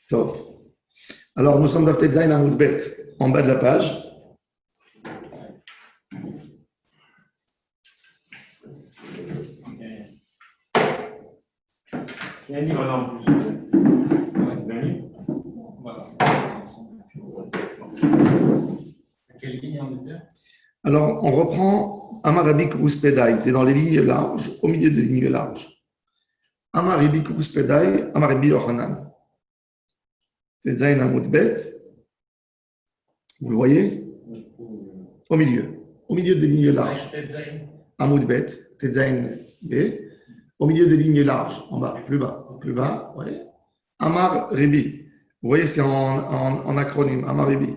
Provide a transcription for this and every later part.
Top. Alors, nous sommes dans Tetzain Amoud Bet, en bas de la page. Alors, on reprend Amarabi Kouspedai, c'est dans les lignes larges, au milieu des lignes larges. Amarabi Kouspedai, Amarabi Yohanan. Tetzain Amoud Bet, vous le voyez? Au milieu des lignes larges. Amoud Bet, Tetzain B, au milieu des lignes larges, en bas, plus bas, oui. Amar Ribi, vous voyez, c'est en acronyme, Amar Ribi.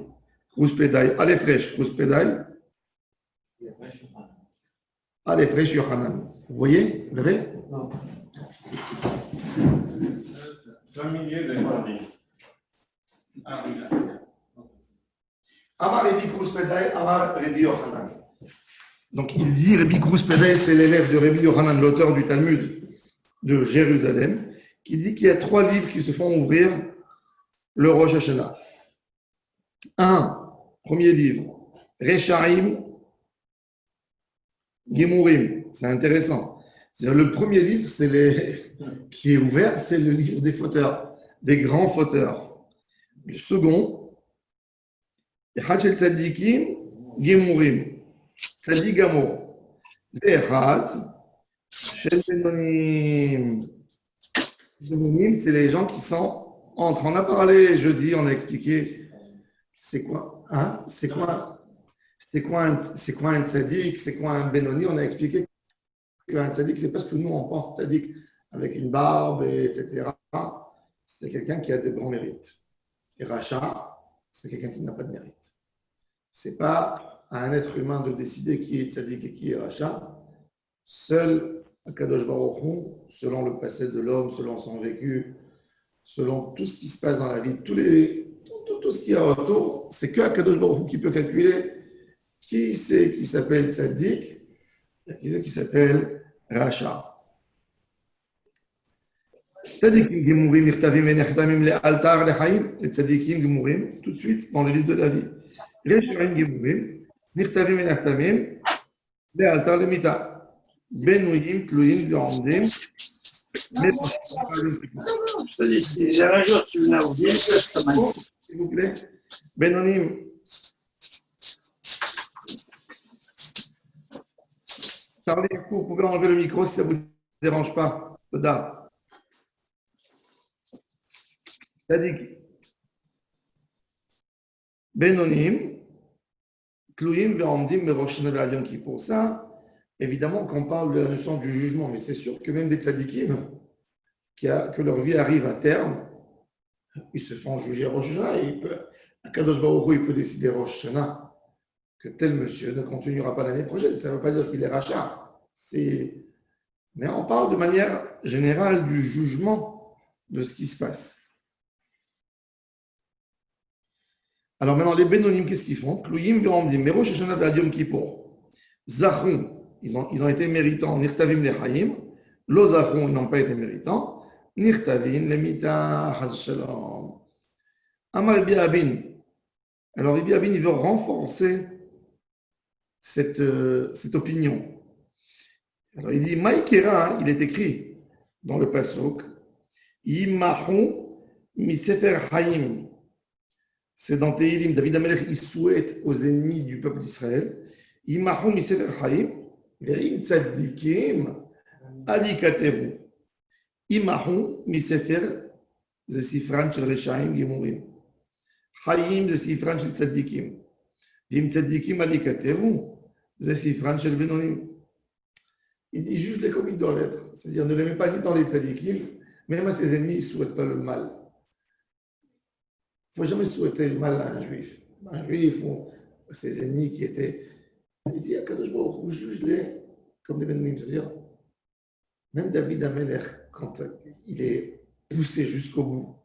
Kouspedai, Aleph Resh, Kouspedai. Aleph Resh Yohanan. Vous voyez? Vous l'avez? Non. Amar Rebi Kouspedai, Amar Rebi Yohanan. Donc il dit Rebi Kouspedai, c'est l'élève de Rebi Yohanan, l'auteur du Talmud de Jérusalem, qui dit qu'il y a 3 livres qui se font ouvrir le Rosh Hashanah. Premier livre, Rechaim Gemurim. C'est intéressant. Le premier livre qui est ouvert, c'est le livre des fauteurs, des grands fauteurs. Le second, Hachel Tzadikim Gemurim. Tzadik Gamor. Echad Shel Benonim. Benonim, c'est les gens qui sont entre. On a parlé jeudi, on a expliqué c'est quoi, hein? C'est quoi un tzaddik, c'est quoi un Benoni? On a expliqué qu'un tzaddik, c'est pas ce que nous on pense tzaddik avec une barbe, etc. C'est quelqu'un qui a des grands mérites. Et Racha, c'est quelqu'un qui n'a pas de mérite. C'est pas à un être humain de décider qui est tzaddik et qui est Racha. Seul Akadosh Baruch Hu, selon le passé de l'homme, selon son vécu, selon tout ce qui se passe dans la vie, tout ce qu'il y a autour, c'est que Akadosh Baruch Hu qui peut calculer qui c'est qui s'appelle tzaddik et qui c'est qui s'appelle Racha. Tzaddikim Gemurim, Mirtavim et Nechtamim, les Altar, les Chaim, les Tzaddikim Gemurim, tout de suite dans le livre de la vie. Les Sharim Gemurim, Mirtavim et Nechtamim, les Altar, les Mita. Benouyim, Tlouyim, Verandim. Je te dis, si j'ai un jour tu l'as oublié, ça m'a dit. S'il vous plaît. Benonim. Charlie, vous pouvez enlever le micro si ça ne vous dérange pas. Toda. Tzadik. Benonim. Tlouyim, Verandim, Merosh Hashanah Yom Kippour. Ça, évidemment, quand on parle de la notion du jugement, mais c'est sûr que même des tzadikim, que leur vie arrive à terme, ils se font juger Rosh Hashanah. Akadosh Baruch Hu, il peut décider Rosh Hashanah que tel monsieur ne continuera pas l'année prochaine. Ça ne veut pas dire qu'il est rachat. Mais on parle de manière générale du jugement de ce qui se passe. Alors maintenant, les Benonim, qu'est-ce qu'ils font? Klouyim ve'omdim, mais Rosh Hashanah ve'Yom Kippour. Zachon. Ils ont été méritants, Nirtavim les Chaim, Lo Zachon, ils n'ont pas été méritants, Nirtavim les Mita, Haz Shalom. Amar Rabbi Abin. Alors Rabbi Abin, il veut renforcer cette opinion. Alors il dit, Maïkera, il est écrit dans le Pasuk, Yimahon Misefer Chaim. C'est dans Tehilim, David Amelech, il souhaite aux ennemis du peuple d'Israël, Yimahon Misefer Chaim, Verim tzaddikim alikatevu. Imahon misefer ze sifran shel reshaim gemurim. Chaim ze sifran shel tzaddikim. Verim tzaddikim alikatevu ze sifran shel benonim. Il dit juge-les comme ils doivent être. C'est-à-dire ne les mets pas ni dans les tzaddikim, même à ses ennemis, ils ne souhaitent pas le mal. Il ne faut jamais souhaiter le mal à un juif. Un juif ou à ses ennemis qui étaient. Il dit à Kadosh Baruch Hu, juge-les comme des Benonim. C'est-à-dire, même David Amelech, quand il est poussé jusqu'au bout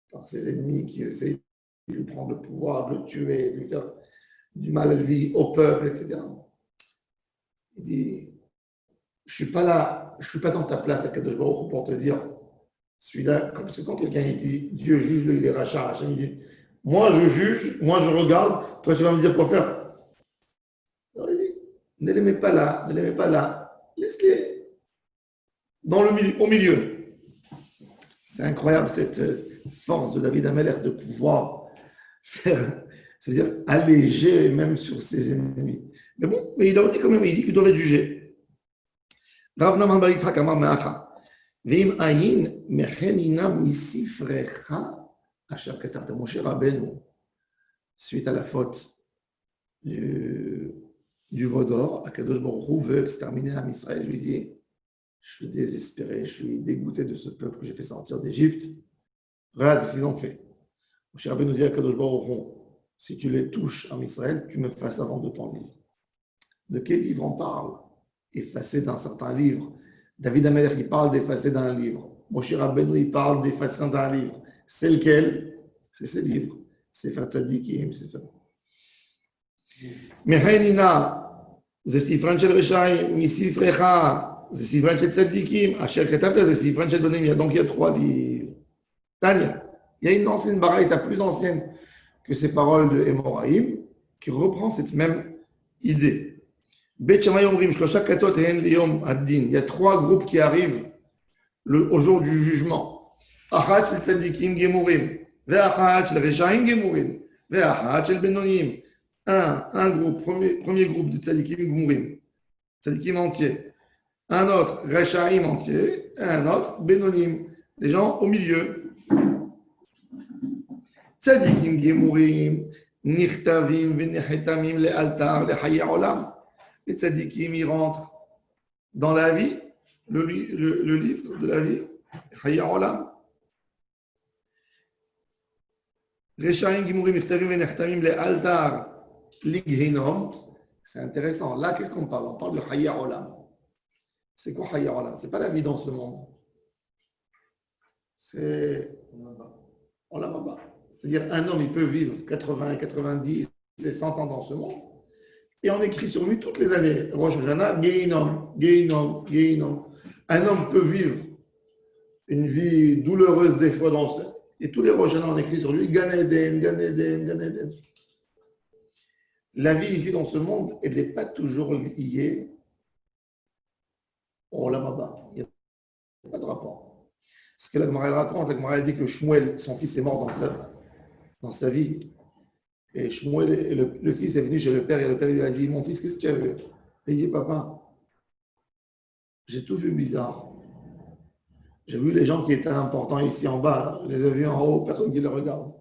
par ses ennemis qui essayent de lui prendre le pouvoir, de le tuer, de lui faire du mal à lui, au peuple, etc. Il dit, je ne suis pas là, je ne suis pas dans ta place à Kadosh Baruch Hu pour te dire Celui-là, parce que quand quelqu'un dit Dieu juge le rachat, Hachem il dit moi je juge, moi je regarde, toi tu vas me dire quoi faire. Alors il dit ne les mets pas là, ne les mets pas là, laisse-les au milieu. C'est incroyable cette force de David Amelech de pouvoir faire, c'est-à-dire alléger même sur ses ennemis. Mais bon, mais il a dit quand même, il dit qu'il doit être jugé. Rav Naman bar Yitzhak amar me'acha. Ve'im ayin mechenina misifrecha asher katarta. Moshe Rabbeinu, suite à la faute du veau d'or, Akadosh Baruch Hu veut exterminer Am Israël. Lui dit, je suis désespéré, je suis dégoûté de ce peuple que j'ai fait sortir d'Égypte. Regarde ce qu'ils ont fait. Moshe Rabbeinu dit à Akadosh Baruch Hu, si tu les touches en Israël, tu me fasses avant de ton livre. De quel livre on parle? Effacé d'un certain livre. David Amelech, il parle d'effacer d'un livre. Moshe Rabbeinu, il parle d'effacer d'un livre. C'est lequel? C'est ce livre. C'est Sefer Tzadikim, c'est ça. Mehenina, זה ספרן של רשעים, מספרך, זה ספרן של צדיקים, אשר כתבת זה ספרן של בנים. Donc il y a 3 livres. Tania, il y a une ancienne baraïta plus ancienne que ces paroles de Emoraïm qui reprend cette même idée. Bet Shammai Omrim, Shlosha Katot Hen Liyom Ad-Din. Il y a 3 groupes qui arrivent au jour du jugement. Achat Shel Tzadikim Gemurim, Ve'achat Shel Reshaim Gemurim, Ve'achat Shel Benonim. Un groupe, premier groupe de Tzadikim Gemurim, Tzadikim entier. Un autre Reshaim entier, et un autre Benonim, les gens au milieu. Tzadikim Gemurim, Nichtavim Ve'nechetamim Le'altar Le'Chaye Olam. Les tzadikim, ils rentrent dans la vie, le livre de la vie, Chaye Olam. Reshaim Gemurim Nichtavim Ve'nechetamim Le'altar Lighinom. C'est intéressant. Là, qu'est-ce qu'on parle? On parle de Chaye Olam. C'est quoi Chaye Olam? Ce n'est pas la vie dans ce monde. C'est Olam Haba. C'est-à-dire, un homme, il peut vivre 80, 90 et 100 ans dans ce monde. Et on écrit sur lui toutes les années. Rosh Hashanah, Gehinom, Gehinom, Gehinom. Un homme peut vivre une vie douloureuse des fois dans ce... Et tous les Rosh Hashanah, on écrit sur lui Gan Eden, Gan Eden, Gan Eden. La vie ici dans ce monde, elle n'est pas toujours liée au Olam Haba. Il n'y a pas de rapport. Ce que la Gemara raconte, la Gemara dit que Shmuel, son fils, est mort dans sa vie. Et Shmuel, le fils est venu chez le père et le père lui a dit, mon fils, qu'est-ce que tu as vu? Il dit, papa, j'ai tout vu bizarre. J'ai vu les gens qui étaient importants ici en bas, je les ai vus en haut, personne qui les regarde.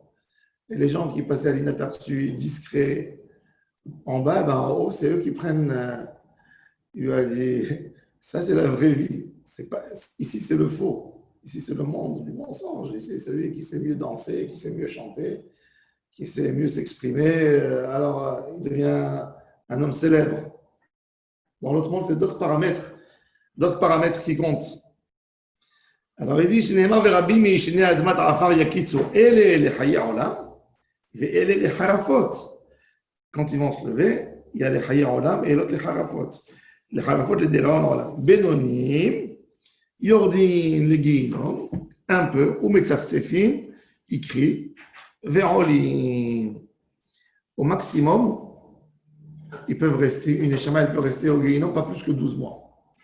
Et les gens qui passaient à l'inaperçu, discrets, en bas, ben, en haut, c'est eux qui prennent. Il lui a dit, ça c'est la vraie vie. C'est pas, ici c'est le faux. Ici c'est le monde du mensonge. Ici c'est celui qui sait mieux danser, qui sait mieux chanter, qui sait mieux s'exprimer. Alors il devient un homme célèbre. Dans l'autre monde, c'est d'autres paramètres qui comptent. Alors il dit, Shneimar verabim meishne admat afar yakitsu. Ele le chaye olam, ve ele le harafot. Quand ils vont se lever, il y a les chaye olam et l'autre les harafot. Les harafot, les déraon olam. Benonim, yordin le ginom, un peu, ou metzaftsefin, ils crient, ve'olim. Au maximum, ils peuvent rester, une échama, elle peut rester au ginom pas plus que 12 mois.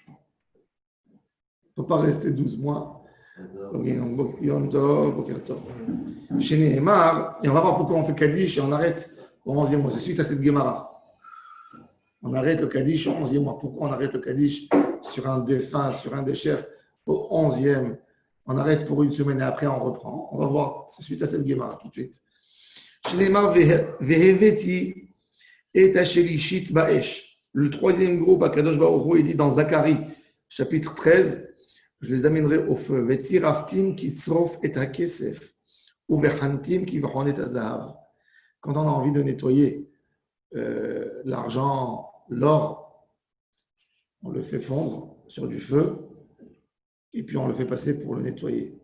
Il ne faut pas rester 12 mois. Chez Nehemar, et on va voir pourquoi on fait Kaddish et on arrête au 11e mois. C'est suite à cette Gemara. On arrête le Kaddish au 11e mois. Pourquoi on arrête le Kaddish sur un défunt, sur un déchet au 11e? On arrête pour une semaine et après on reprend. On va voir, c'est suite à cette Gemara tout de suite. Chez Nehemar, Veheveti et Tashelishit Baesh. Le troisième groupe, Akadosh Baruch Hu, il dit dans Zacharie, chapitre 13, je les amènerai au feu. Vetziraftim ki tzrof et hakesef. Ou vechantim ki vachon et hazahav. Quand on a envie de nettoyer l'argent, l'or, on le fait fondre sur du feu et puis on le fait passer pour le nettoyer,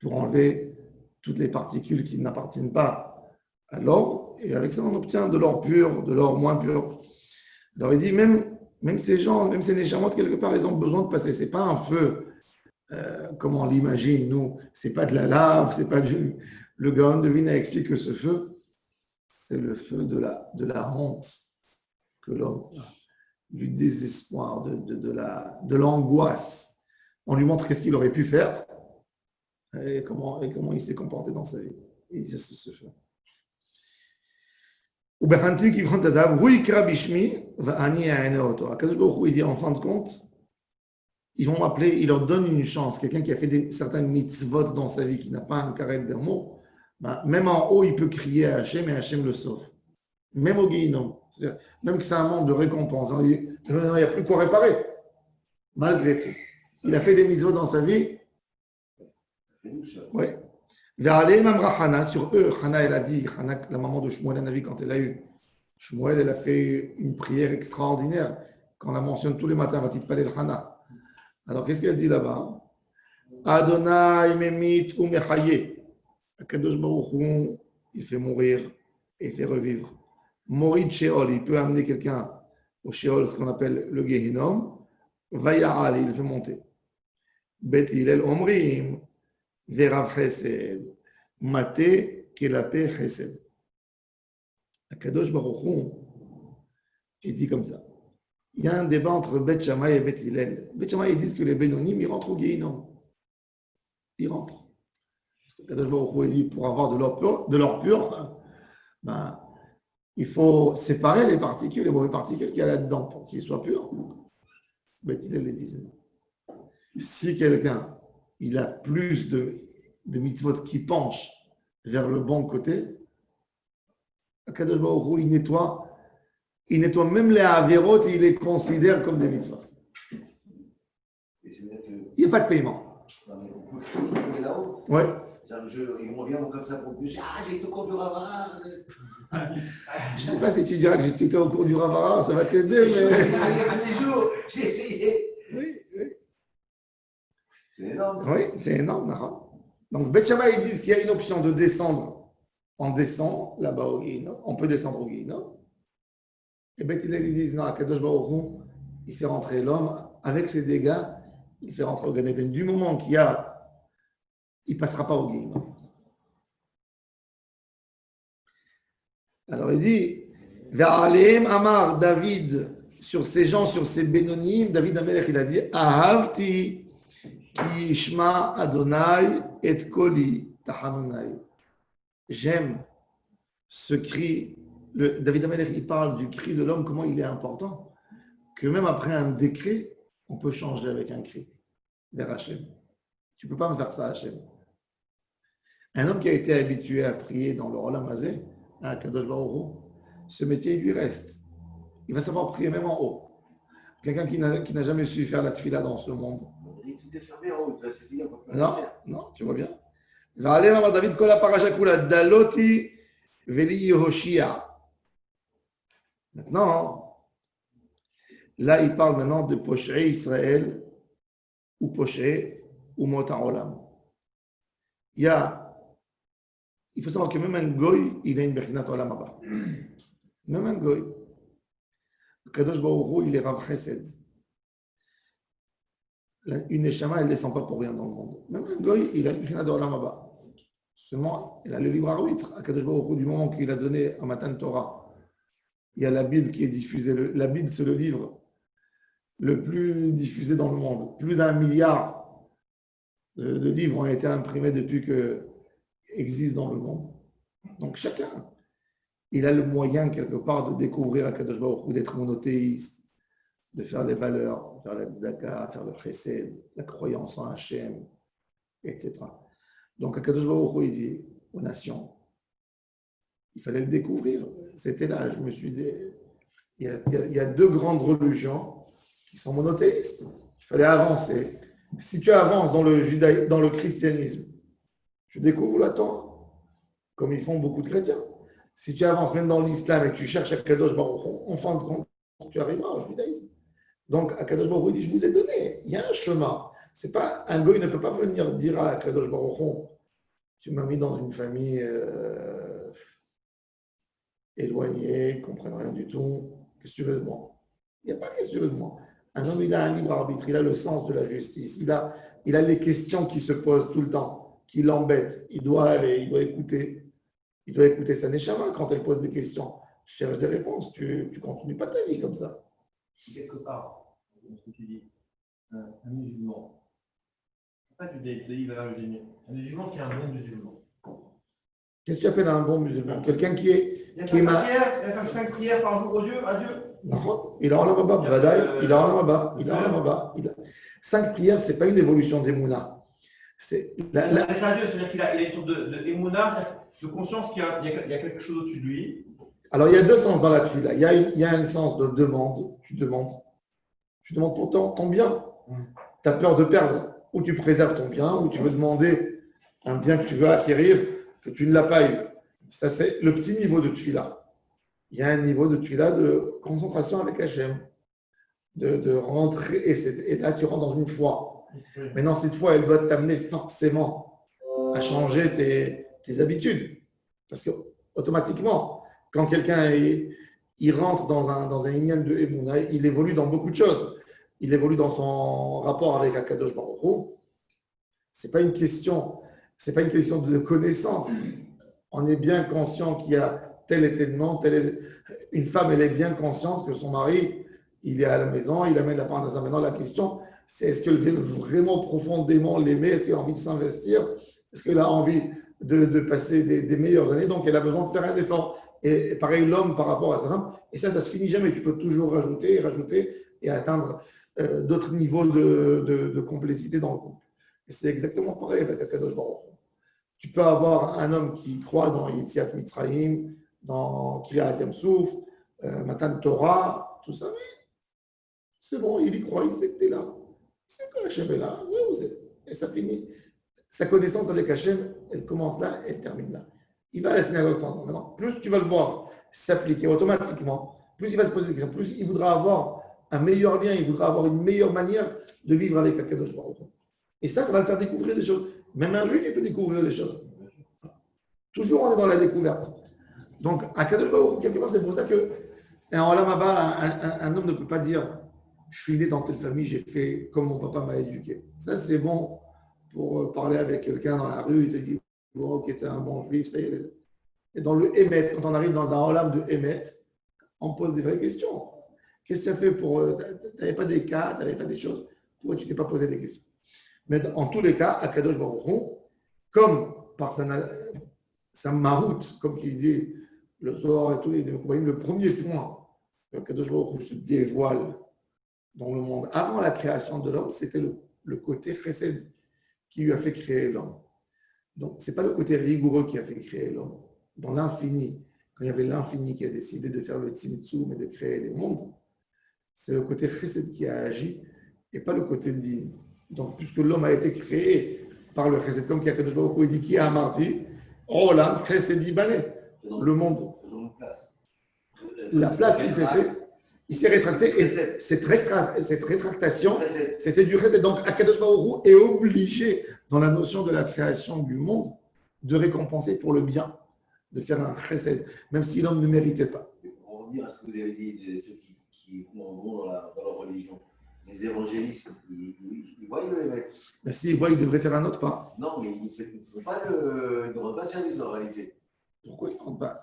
pour enlever toutes les particules qui n'appartiennent pas à l'or. Et avec ça, on obtient de l'or pur, de l'or moins pur. Alors il dit, même ces gens, même ces néchamotes, quelque part, ils ont besoin de passer. Ce n'est pas un feu comme on l'imagine, nous, c'est pas de la lave, c'est pas du. Le Gaon de Vilna explique que ce feu, c'est le feu de la honte que l'homme a, du désespoir, de l'angoisse. On lui montre qu'est-ce qu'il aurait pu faire et comment il s'est comporté dans sa vie. Et c'est ce feu. Ou Behanti qui prend Tazav, Ruikra Bishmi, va Ani à Eneoto. Akadosh Baruch Hu, il dit en fin de compte, ils vont m'appeler, ils leur donnent une chance. Quelqu'un qui a fait certaines mitzvot dans sa vie, qui n'a pas un carré d'amour, ben, même en haut, il peut crier à Hachem et Hachem le sauve. Même au Guéhinom. Même que c'est un monde de récompense. Il n'y a plus quoi réparer. Malgré tout. Il a fait des mitzvot dans sa vie. Oui. Sur eux, Hana, elle a dit, Hana, la maman de Shmuel Hanavi, quand elle a eu, Shmuel, elle a fait une prière extraordinaire. Quand on la mentionne tous les matins, va-t-il parler de Hana. Alors, qu'est-ce qu'elle dit là-bas? Adonai memit ou mechaye. Akadosh Baruch Hu, il fait mourir et il fait revivre. Morid Sheol, il peut amener quelqu'un au Sheol, ce qu'on appelle le Gehinom. Vaya'al, il le fait monter. Bet Hillel Omrim. Verav Chesed, Mate Kelape Chesed. Akadosh Baruch Hu, il dit comme ça. Il y a un débat entre Bet Shammai et Bet Hillel. Bet Shammai, ils disent que les Bénonim, ils rentrent au Guéhinom. Ils rentrent. Parce que Akadosh Baruch Hu, il dit, pour avoir de l'or pur, ben, il faut séparer les particules, les mauvaises particules qu'il y a là-dedans pour qu'ils soient purs. Bet Hillel les disent. Si quelqu'un il a plus de mitzvot qui penchent vers le bon côté, Akadosh Baruch Hu, il nettoie même les avérotes et il les considère comme des mitzvot. Il n'y a pas de paiement. Oui. Ils vont venir comme ça pour plus. Ah, j'ai été au cours du Ravara. Je ne sais pas si tu diras que j'étais au cours du Ravara, ça va t'aider, mais. Il y a des jours, j'ai essayé. Oui. C'est énorme. Oui, c'est énorme. Donc, Bet Shammai, ils disent qu'il y a une option de descendre. On descend là-bas au Guéhinom. On peut descendre au Guéhinom. Et Bet Hillel, ils disent non, Akadosh Baruch Hu, il fait rentrer l'homme avec ses dégâts, il fait rentrer au Gan Eden. Du moment qu'il y a, il ne passera pas au Guéhinom. Alors, il dit Ve'aleim Amar David, sur ces gens, sur ces Bénonim, David Amelech, il a dit Ahavti. Ishma Adonai et Koli Tahanunai. J'aime ce cri. David Amelech, il parle du cri de l'homme, comment il est important. Que même après un décret, on peut changer avec un cri vers Hachem. Tu ne peux pas me faire ça, Hachem. Un homme qui a été habitué à prier dans le Olam Hazé, à Kadosh Baruch Hu, ce métier, il lui reste. Il va savoir prier même en haut. Quelqu'un qui n'a jamais su faire la tefila dans ce monde. Tout est fermé en haut, c'est fini. Non, tu vois bien. David Kola Parajakula Daloti Veli Yehoshia. Maintenant, là, il parle maintenant de Poché Israël ou Poché ou Mota Olam. Il faut savoir que même un goy, il a une Bechinat Olam Abba. Même un goy. Kadosh Baruch Hu, il est Rav Chesed. Une Neshama, elle ne descend pas pour rien dans le monde. Même un goy, il a une Bechinat Olam Abba. Seulement, il a le livre arbitre. À Kadosh Baruch Hu, du moment qu'il a donné à Matan Torah, il y a la Bible qui est diffusée. La Bible, c'est le livre le plus diffusé dans le monde. Plus d'1 milliard de livres ont été imprimés depuis que existent dans le monde. Donc chacun, il a le moyen quelque part de découvrir Akadosh Baruch Hu, d'être monothéiste, de faire les valeurs, de faire la tzedaka, faire le chesed, la croyance en Hachem, etc. Donc Akadosh Baruch Hu, il dit aux nations, il fallait le découvrir. C'était là, je me suis dit, il y a deux grandes religions qui sont monothéistes. Il fallait avancer. Si tu avances dans le christianisme, tu découvres la Torah, comme ils font beaucoup de chrétiens. Si tu avances même dans l'islam et que tu cherches Akadosh Baruch Hu, en fin de compte, tu arriveras au judaïsme. Donc Akadosh Baruch Hu dit, je vous ai donné, il y a un chemin. C'est pas, un goy ne peut pas venir dire à Akadosh Baruch Hu, tu m'as mis dans une famille éloignée, qui ne comprennent rien du tout, qu'est-ce que tu veux de moi? Il n'y a pas qu'est-ce que tu veux de moi. Un homme, il a un libre arbitre, il a le sens de la justice, il a les questions qui se posent tout le temps, qui l'embêtent. Il doit aller, il doit écouter. Il doit écouter sa neshama quand elle pose des questions. Je cherche des réponses, tu ne continues pas ta vie comme ça. Quelque part, ce que tu dis, un musulman, pas judaïque, un musulman qui est un bon musulman. Qu'est-ce que tu appelles un bon musulman? Quelqu'un qui est. Il a fait 5 prières par jour aux yeux, à Dieu. Il a en Badaï, il a en 5 prières, ce n'est pas une évolution d'Emouna. C'est à Dieu, c'est-à-dire qu'il a une sorte de Emouna, de conscience qu'il y a quelque chose au-dessus de lui. Alors, il y a 2 sens dans la tefila. Il y a un sens de demande. Tu demandes pour ton bien. Tu as peur de perdre, ou tu préserves ton bien, ou tu veux demander un bien que tu veux acquérir, que tu ne l'as pas eu. Ça, c'est le petit niveau de tefila. Il y a un niveau de tefila de concentration avec Hachem, de rentrer, et là, tu rentres dans une foi. Maintenant, cette foi, elle doit t'amener forcément à changer tes habitudes. Parce que, automatiquement, quand quelqu'un il rentre dans un inyan de Emouna, il évolue dans beaucoup de choses. Il évolue dans son rapport avec Akadosh Baruch Hu. C'est pas une question de connaissance. On est bien conscient qu'il y a tel et tel nom, une femme, elle est bien consciente que son mari, il est à la maison, il amène la part de sa maison. La question, c'est est-ce qu'elle veut vraiment profondément l'aimer? Est-ce qu'elle a envie de s'investir? Est-ce qu'elle a envie de passer des meilleures années? Donc, elle a besoin de faire un effort. Et pareil, l'homme par rapport à sa femme. Et ça se finit jamais. Tu peux toujours rajouter et atteindre d'autres niveaux de complexité dans le couple. Et c'est exactement pareil avec Akadosh Baruch Hu. Tu peux avoir un homme qui croit dans Yetziat Mitzrayim, dans Kriyat Yam-Souf, Matan Torah, tout ça, mais c'est bon, il y croit, il sait que tu es là. Il sait que Hachem est là, et ça finit. Sa connaissance avec Hachem, elle commence là, elle termine là. Il va à la synagogue temps. Maintenant, plus tu vas le voir s'appliquer automatiquement, plus il va se poser des questions, plus il voudra avoir un meilleur lien, il voudra avoir une meilleure manière de vivre avec Akadosh Baruch Hu. Et ça va le faire découvrir des choses. Même un juif, il peut découvrir des choses. Toujours, on est dans la découverte. Donc, Akadosh Baruch Hu, quelque part, c'est pour ça que en Olam Haba, un homme ne peut pas dire « je suis né dans telle famille, j'ai fait comme mon papa m'a éduqué ». Ça, c'est bon pour parler avec quelqu'un dans la rue, il te dit « oh, qui était un bon juif ». Et dans le Emet, quand on arrive dans un Olam de Emet, on pose des vraies questions. Qu'est-ce que ça fait pour… Tu n'avais pas des cas, tu n'avais pas des choses. Pourquoi tu ne t'es pas posé des questions? Mais en tous les cas, Akadosh Baruch Hu, comme par sa maroute, comme il dit, le Zohar et tout, le premier point que Akadosh Baruch Hu se dévoile dans le monde avant la création de l'homme, c'était le côté chesed qui lui a fait créer l'homme. Donc, ce n'est pas le côté rigoureux qui a fait créer l'homme. Dans l'infini, quand il y avait l'infini qui a décidé de faire le tzimtzum et de créer les mondes, c'est le côté chesed qui a agi et pas le côté din. Donc, puisque l'homme a été créé par le chesed, comme Akadosh Baruch Hu dit qui a mardi, Olam chesed bané, le monde. La place qui s'est faite, il s'est rétracté et cette rétractation, c'était du chesed. Donc, Akadosh Baruch Hu est obligé, dans la notion de la création du monde, de récompenser pour le bien, de faire un chesed, même si l'homme ne méritait pas. Pour revenir à ce que vous avez dit, de ceux qui vont dans la religion, les évangélistes, ils voient le mec. Mais s'ils voient, ils devraient faire un autre pas. Non, mais ils ne rendent pas service en réalité. Pourquoi ils ne rendent pas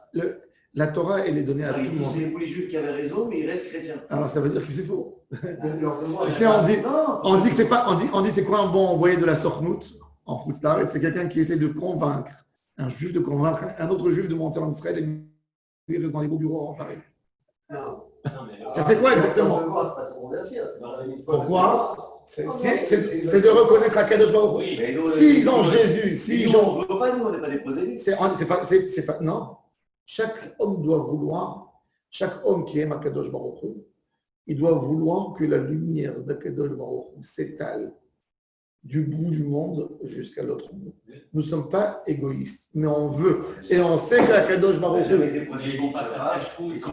la Torah, elle est donnée à tout le monde. C'est les juifs qui avaient raison, mais ils restent chrétiens. Alors ça veut dire que c'est faux. Tu sais, on dit que c'est pas, on dit c'est quoi un bon envoyé de la Sornout en Foutstar? C'est quelqu'un qui essaie de convaincre un juif, de convaincre un autre juif de monter en Israël et lui reste dans les beaux bureaux en Paris. Non. Ça fait quoi exactement? Pourquoi? C'est de reconnaître Akadosh Baruch Hu. S'ils ont Jésus, s'ils ont… Nous, on n'est pas des prosélytes. C'est pas… Non. Chaque homme doit vouloir, chaque homme qui aime Akadosh Baruch Hu, il doit vouloir que la lumière d'Akadosh Baruch Hu s'étale du bout du monde jusqu'à l'autre bout. Nous ne sommes pas égoïstes, mais on veut. Et on sait qu'Akadosh Baruch Hu… Ils ne vont pas faire la cache-route. Ils ne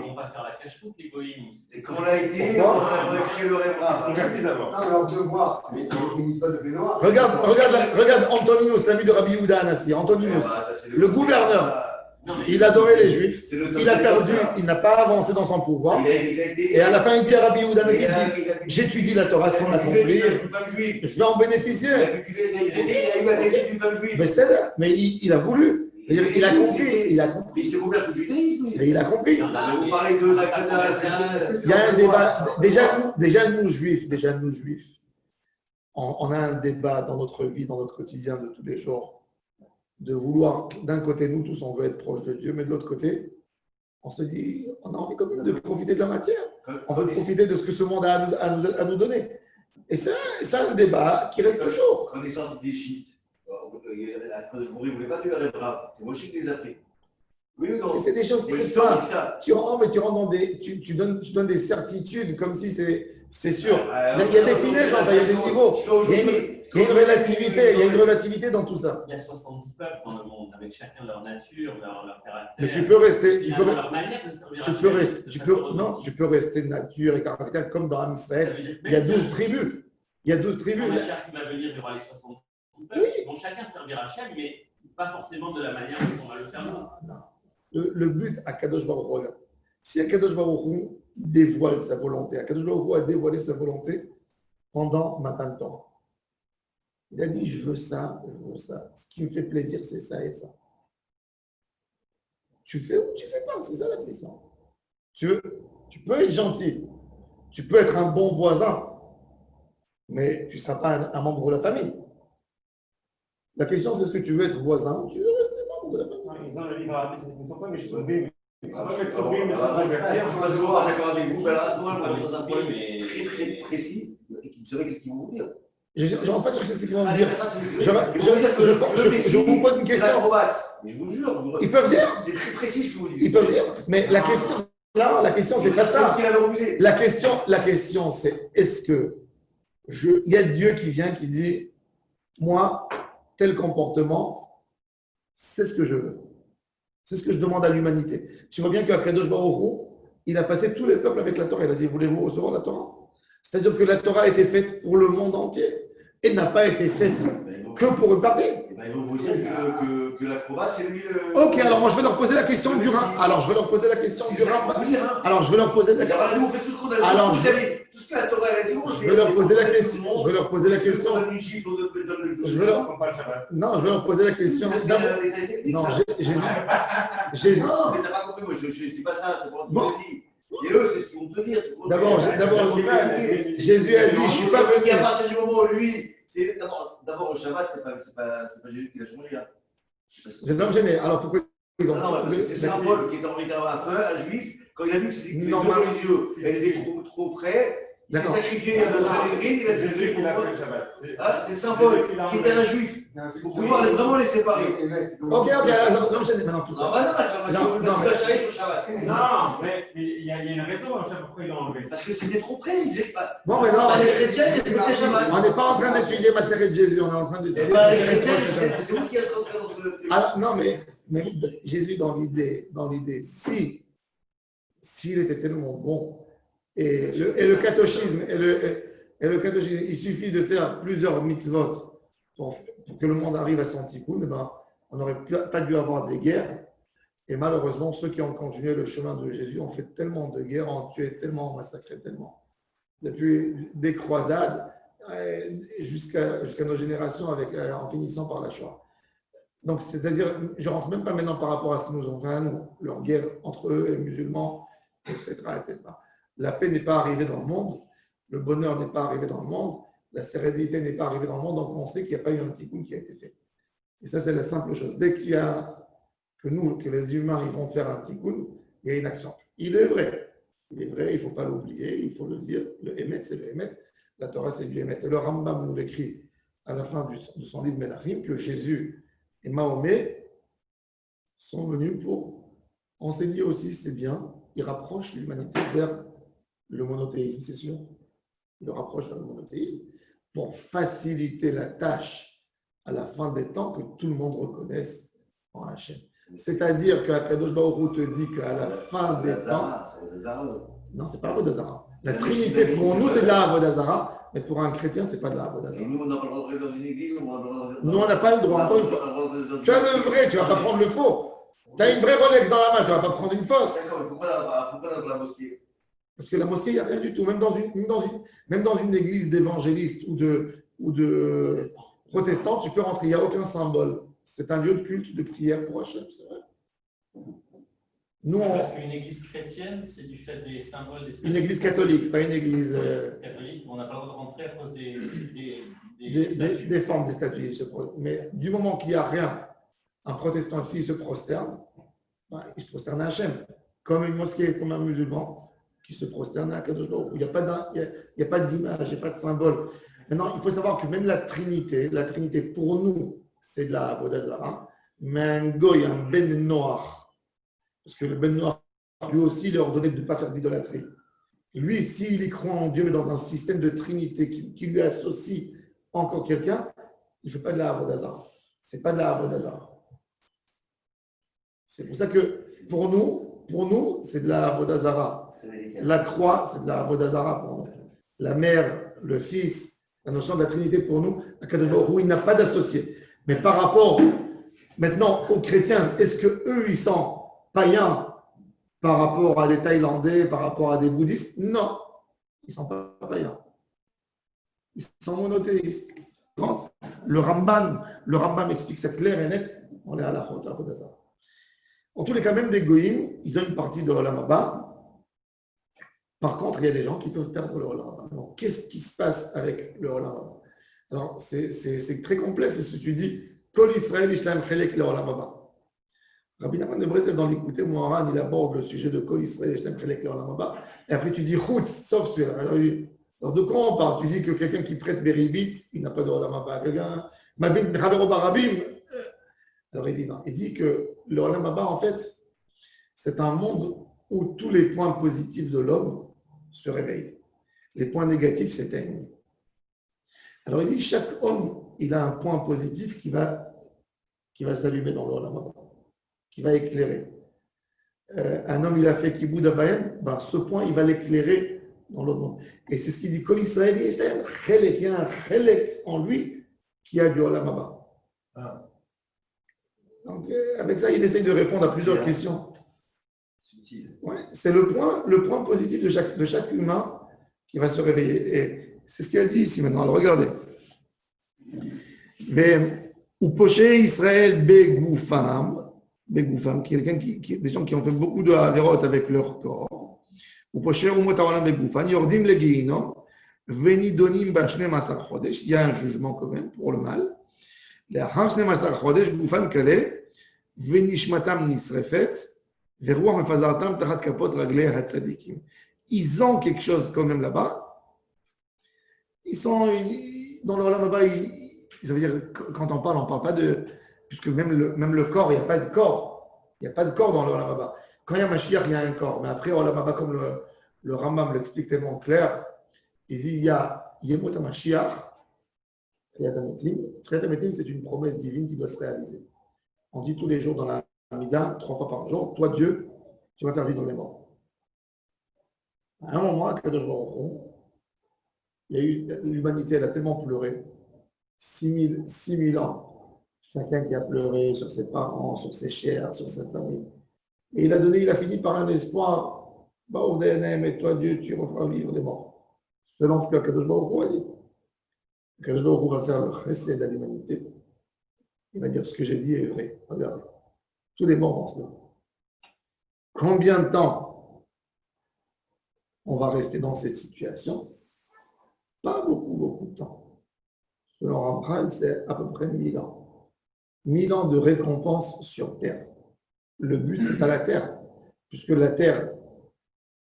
vont pas faire la cache-route, les goïms. Et quand on l'a été, on a écrit le référent. Regardez d'abord. Non, mais on peut voir. Mais ils ne pas de pénoir. Regarde Antoninus, l'ami de Rabbi Yehuda Anassi. Antoninus, le gouverneur. Il adorait les Juifs. C'est le Il a perdu, ça. il n'a pas avancé dans son pouvoir. Il a été. Et à la fin, il dit à Rabbi Yehuda, il a- il a- j'étudie la Torah sans il a l'accomplir. une femme juive. Je vais en bénéficier. Il a eu la tête d'une femme juive. Mais c'est là. Mais il a voulu. C'est-à-dire, il a compris. Il a compris. Mais il s'est ouvert au judaïsme. Mais il a compris. Vous parlez de la. Il y a un débat. Déjà nous juifs, on a un débat dans notre vie, dans notre quotidien de tous les jours, de vouloir, d'un côté, nous tous, on veut être proche de Dieu, mais de l'autre côté, on se dit, on a envie quand même de profiter de la matière. On veut profiter de ce que ce monde a à nous donner. Et c'est un débat qui reste toujours. Quand on est sorti des chiites, je ne voulais pas tuer les braves. C'est Moshe qui les a pris. Oui ou non? C'est des choses C'est très historique, simples. ça. Tu rentres dans des. Tu donnes des certitudes comme si c'est sûr. Il y a des finesses dans ça, il y a des niveaux. Il y a une relativité, il y a une relativité dans tout ça. Il y a 70 peuples dans le monde, avec chacun leur nature, leur caractère. Mais tu peux rester. Leur manière de servir Tu à peux Dieu, rester. de façon Non, authentique. tu peux rester nature et caractère comme dans Am Ça Israël. veut dire que Il y a même 12 si tribus. Il y a 12 tribus. un Mashiach qui va venir, il y aura les 70 peuples, Oui. dont chacun servira Hachem, mais pas forcément de la manière dont on va le faire. Non. Le but à Kadosh Baruch Hu, regarde. Si Kadosh Baruch Hu, il dévoile sa volonté, Kadosh Baruch Hu a dévoilé sa volonté pendant Matan Torah. Il a dit, je veux ça. Ce qui me fait plaisir, c'est ça et ça. Tu fais ou tu fais pas, c'est ça la question. Tu peux être gentil, tu peux être un bon voisin, mais tu ne seras pas un membre de la famille. La question, c'est est-ce que tu veux être voisin ou tu veux rester membre de la famille? Ils ont le livre à rater, c'est pas, mais je suis sauvé. Je suis pas souvent d'accord avec vous, mais alors à ce moment-là, on est dans un point très précis, et qui me savez qu'est-ce qu'ils vont vous dire. Je ne rentre pas sur ce qu'ils vont me Allez, dire. Je vous pose une question. Je vous jure. Ils peuvent dire. C'est très précis, je vous dis. Ils peuvent dire. Mais la question, là, la question, c'est pas ça. Qui l'avait refusé. La question, c'est est-ce que il y a Dieu qui vient, qui dit, moi, tel comportement, c'est ce que je veux. C'est ce que je demande à l'humanité. Tu vois bien qu'à Kadosh Baruch Hu, il a passé tous les peuples avec la Torah. Il a dit, voulez-vous recevoir la Torah? C'est-à-dire que la Torah a été faite pour le monde entier et n'a pas été faite que pour une partie. Ils vont vous dire que l'acrobate, c'est lui le. Ok, alors moi je vais leur poser la question du Rambam. Alors je vais leur poser la question du Rambam. Alors je vais leur poser la question. Nous, on fait tout ce qu'on a dit. Alors, Tout ce que la Torah a dit, je vais leur poser la question. Je vais leur poser la question. On donne une gifle, on donne le Je vais leur... Non, je vais leur poser la question. Non, Jésus. Non, mais t'as pas compris, moi je dis pas ça, c'est pas Bon. ce que je dis. Et eux, c'est ce qu'ils vont te dire. D'abord, Jésus a dit, je ne suis pas venu. Et à partir du moment où lui, d'abord au Shabbat, c'est pas Jésus qui l'a changé. Hein. Je vais me gêner. Alors pourquoi ils ont. Non, parce que c'est Saint Paul qui est envoyé à feu, un juif, quand il a vu que c'était les deux Normalement. religieux, elle était trop près, il s'est D'accord. sacrifié dans Sanhedrin, il a Jésus tué qui l'a fait le Shabbat. c'est Saint Paul qui était un juif. Pour pouvoir vraiment les séparer. Ok, alors, non, gêner maintenant tout Ah ça. bah non, parce que Non, tu vas chaler sur Shabbat. Non, mais il y a une raison à ça pourquoi ils l'ont enlevé. Parce que c'était trop près. Bon, mais non, Les chrétiens, ils étaient Shabbat. on n'est pas en train d'étudier ma série de Jésus, on est en train d'étudier. Les chrétiens, c'est vous qui êtes en train de. Alors, non, mais Jésus, dans l'idée, s'il était tellement bon, et le catéchisme, il suffit de faire plusieurs mitzvot pour que le monde arrive à son tikkun, on n'aurait pas dû avoir des guerres. Et malheureusement, ceux qui ont continué le chemin de Jésus ont fait tellement de guerres, ont tué tellement, massacré tellement. Depuis des croisades jusqu'à nos générations, en finissant par la Shoah. Donc, c'est-à-dire, je ne rentre même pas maintenant par rapport à ce qu'ils nous ont fait à nous, leur guerre entre eux et les musulmans, etc., etc. La paix n'est pas arrivée dans le monde, le bonheur n'est pas arrivé dans le monde, la sérénité n'est pas arrivée dans le monde, donc on sait qu'il n'y a pas eu un tikkun qui a été fait. Et ça, c'est la simple chose. Dès qu'il y a que les humains, ils vont faire un tikkun, il y a une action. Il est vrai, il ne faut pas l'oublier, il faut le dire, le Emet, c'est le Emet, la Torah, c'est du Emet. Et le Rambam nous l'écrit à la fin de son livre Melachim, que Jésus et Mahomet sont venus pour enseigner aussi, c'est bien, ils rapprochent l'humanité vers le monothéisme, c'est sûr. Ils le rapprochent vers le monothéisme pour faciliter la tâche à la fin des temps que tout le monde reconnaisse en Hachem. C'est-à-dire qu'Akadosh Baruch Hu te dit qu'à la fin des temps. Non, c'est pas Avodazara. La Trinité, pour nous, c'est de la Avodazara, mais pour un chrétien, c'est pas de la Avodazara. Et nous, on n'a pas le droit de rentrer dans une église. Nous, on n'a pas le droit. Tu as le vrai, tu ne vas pas prendre le faux. Tu as une vraie Rolex dans la main, tu ne vas pas prendre une fausse. D'accord, mais pourquoi dans la mosquée? Parce que la mosquée, il n'y a rien du tout. Même dans une église d'évangélistes ou de protestants, tu peux rentrer. Il n'y a aucun symbole. C'est un lieu de culte, de prière pour Hachem, c'est vrai. Nous, Parce qu'une église chrétienne, c'est du fait des symboles des statues. Une église catholique, pas une église catholique, on n'a pas le droit de rentrer à cause des statues. des formes des statues. Mais du moment qu'il n'y a rien, un protestant ici se prosterne, ben, il se prosterne à Hachem. Comme une mosquée, comme un musulman qui se prosterne à Kadosh Baruch Hu. Il n'y a pas d'image, il n'y a pas de symbole. Maintenant, il faut savoir que même la Trinité pour nous, c'est de la Avodah Zarah, mais un goy, un ben noir, parce que le ben noir, lui aussi, il est ordonné de ne pas faire d'idolâtrie. Lui, s'il y croit en Dieu, mais dans un système de Trinité qui lui associe encore quelqu'un, il ne fait pas de la Avodah Zarah. Ce n'est pas de la Avodah Zarah. C'est pour ça que pour nous, c'est de la Avodah Zarah. La croix, c'est de la Avodah Zarah pour nous. La mère, le fils, la notion de la Trinité pour nous, où il n'a pas d'associé. Mais par rapport maintenant aux chrétiens, est-ce qu'eux, ils sont païens par rapport à des Thaïlandais, par rapport à des bouddhistes? Non, ils ne sont pas païens. Ils sont monothéistes. Le Rambam explique ça clair et net. On est à la faute, Avodah Zarah. En tous les cas, même des goïms, ils ont une partie de l'Olam Haba. Par contre, il y a des gens qui peuvent perdre le Olam Haba. Donc, qu'est-ce qui se passe avec le Olam Haba? Alors, c'est très complexe, parce que tu dis Kol Israël Ishlam Chelek le Olam Haba. Rabbi Nachman de Breslev, dans l'écouter, Moharan, il aborde le sujet de Kol Israël Ishlam Chelek le Olam Haba. Et après, tu dis Chutz, sauf celui-là. Alors, de quoi on parle? Tu dis que quelqu'un qui prête Beribit, il n'a pas de Olam Haba. Quelqu'un, Mabim Chavero Barabim. Alors, il dit non. Il dit que le Olam Haba, en fait, c'est un monde où tous les points positifs de l'homme se réveillent. Les points négatifs s'éteignent. Alors, il dit chaque homme, il a un point positif qui va s'allumer dans le Olam Haba, qui va éclairer. Un homme, il a fait Kiboud Avayim, ben, ce point, il va l'éclairer dans l'autre monde. Et c'est ce qu'il dit, Kol Israël, il y a un chelek en lui qui a du Olam Haba. Ah. Donc, avec ça, il essaye de répondre à plusieurs questions. Ouais, c'est le point positif de chaque humain qui va se réveiller. Et c'est ce qu'il a dit ici maintenant. Alors, regardez. Mais, ou poché Israël begoufam, quelqu'un des gens qui ont fait beaucoup de avérotes avec leur corps. Ou poché umotawalam begoufam, yordim le guinom, venidonim bachne masar chodesh. Il y a un jugement quand même pour le mal. Les Hanshne Masar Chodesh, Goufan Kale, Venishmatam Nisrefet, Verouar Mefazartam, Tarat Kapot, Raglé, Hatzadikim. Ils ont quelque chose quand même là-bas. Ils sont dans le Olam Haba, ça veut dire, quand on parle pas de. Puisque même le corps, il n'y a pas de corps. Il n'y a pas de corps dans le Olam Haba. Quand il y a Mashiach, il y a un corps. Mais après, Olam Haba, comme le Rambam l'explique tellement clair, il dit il y a Yemot HaMashiach. Triyat HaMetim, c'est une promesse divine qui doit se réaliser. On dit tous les jours dans la Mida, 3 fois par jour, toi Dieu, tu vas faire vivre les morts. À un moment, l'humanité elle a tellement pleuré, 6000 ans, chacun qui a pleuré sur ses parents, sur ses chers, sur sa famille. Et il a fini par un espoir, et toi Dieu, tu referas vivre les morts. Selon ce que Kadosh Baruch Hu a dit. Kadosh Baruch Hu va faire le chesed à l'humanité. Il va dire ce que j'ai dit est vrai. Regardez. Tous les morts vont se lever. Combien de temps on va rester dans cette situation? Pas beaucoup de temps. Selon Ramchal, c'est à peu près 1000 ans. 1000 ans de récompense sur Terre. Le but, c'est pas la Terre. Puisque la Terre,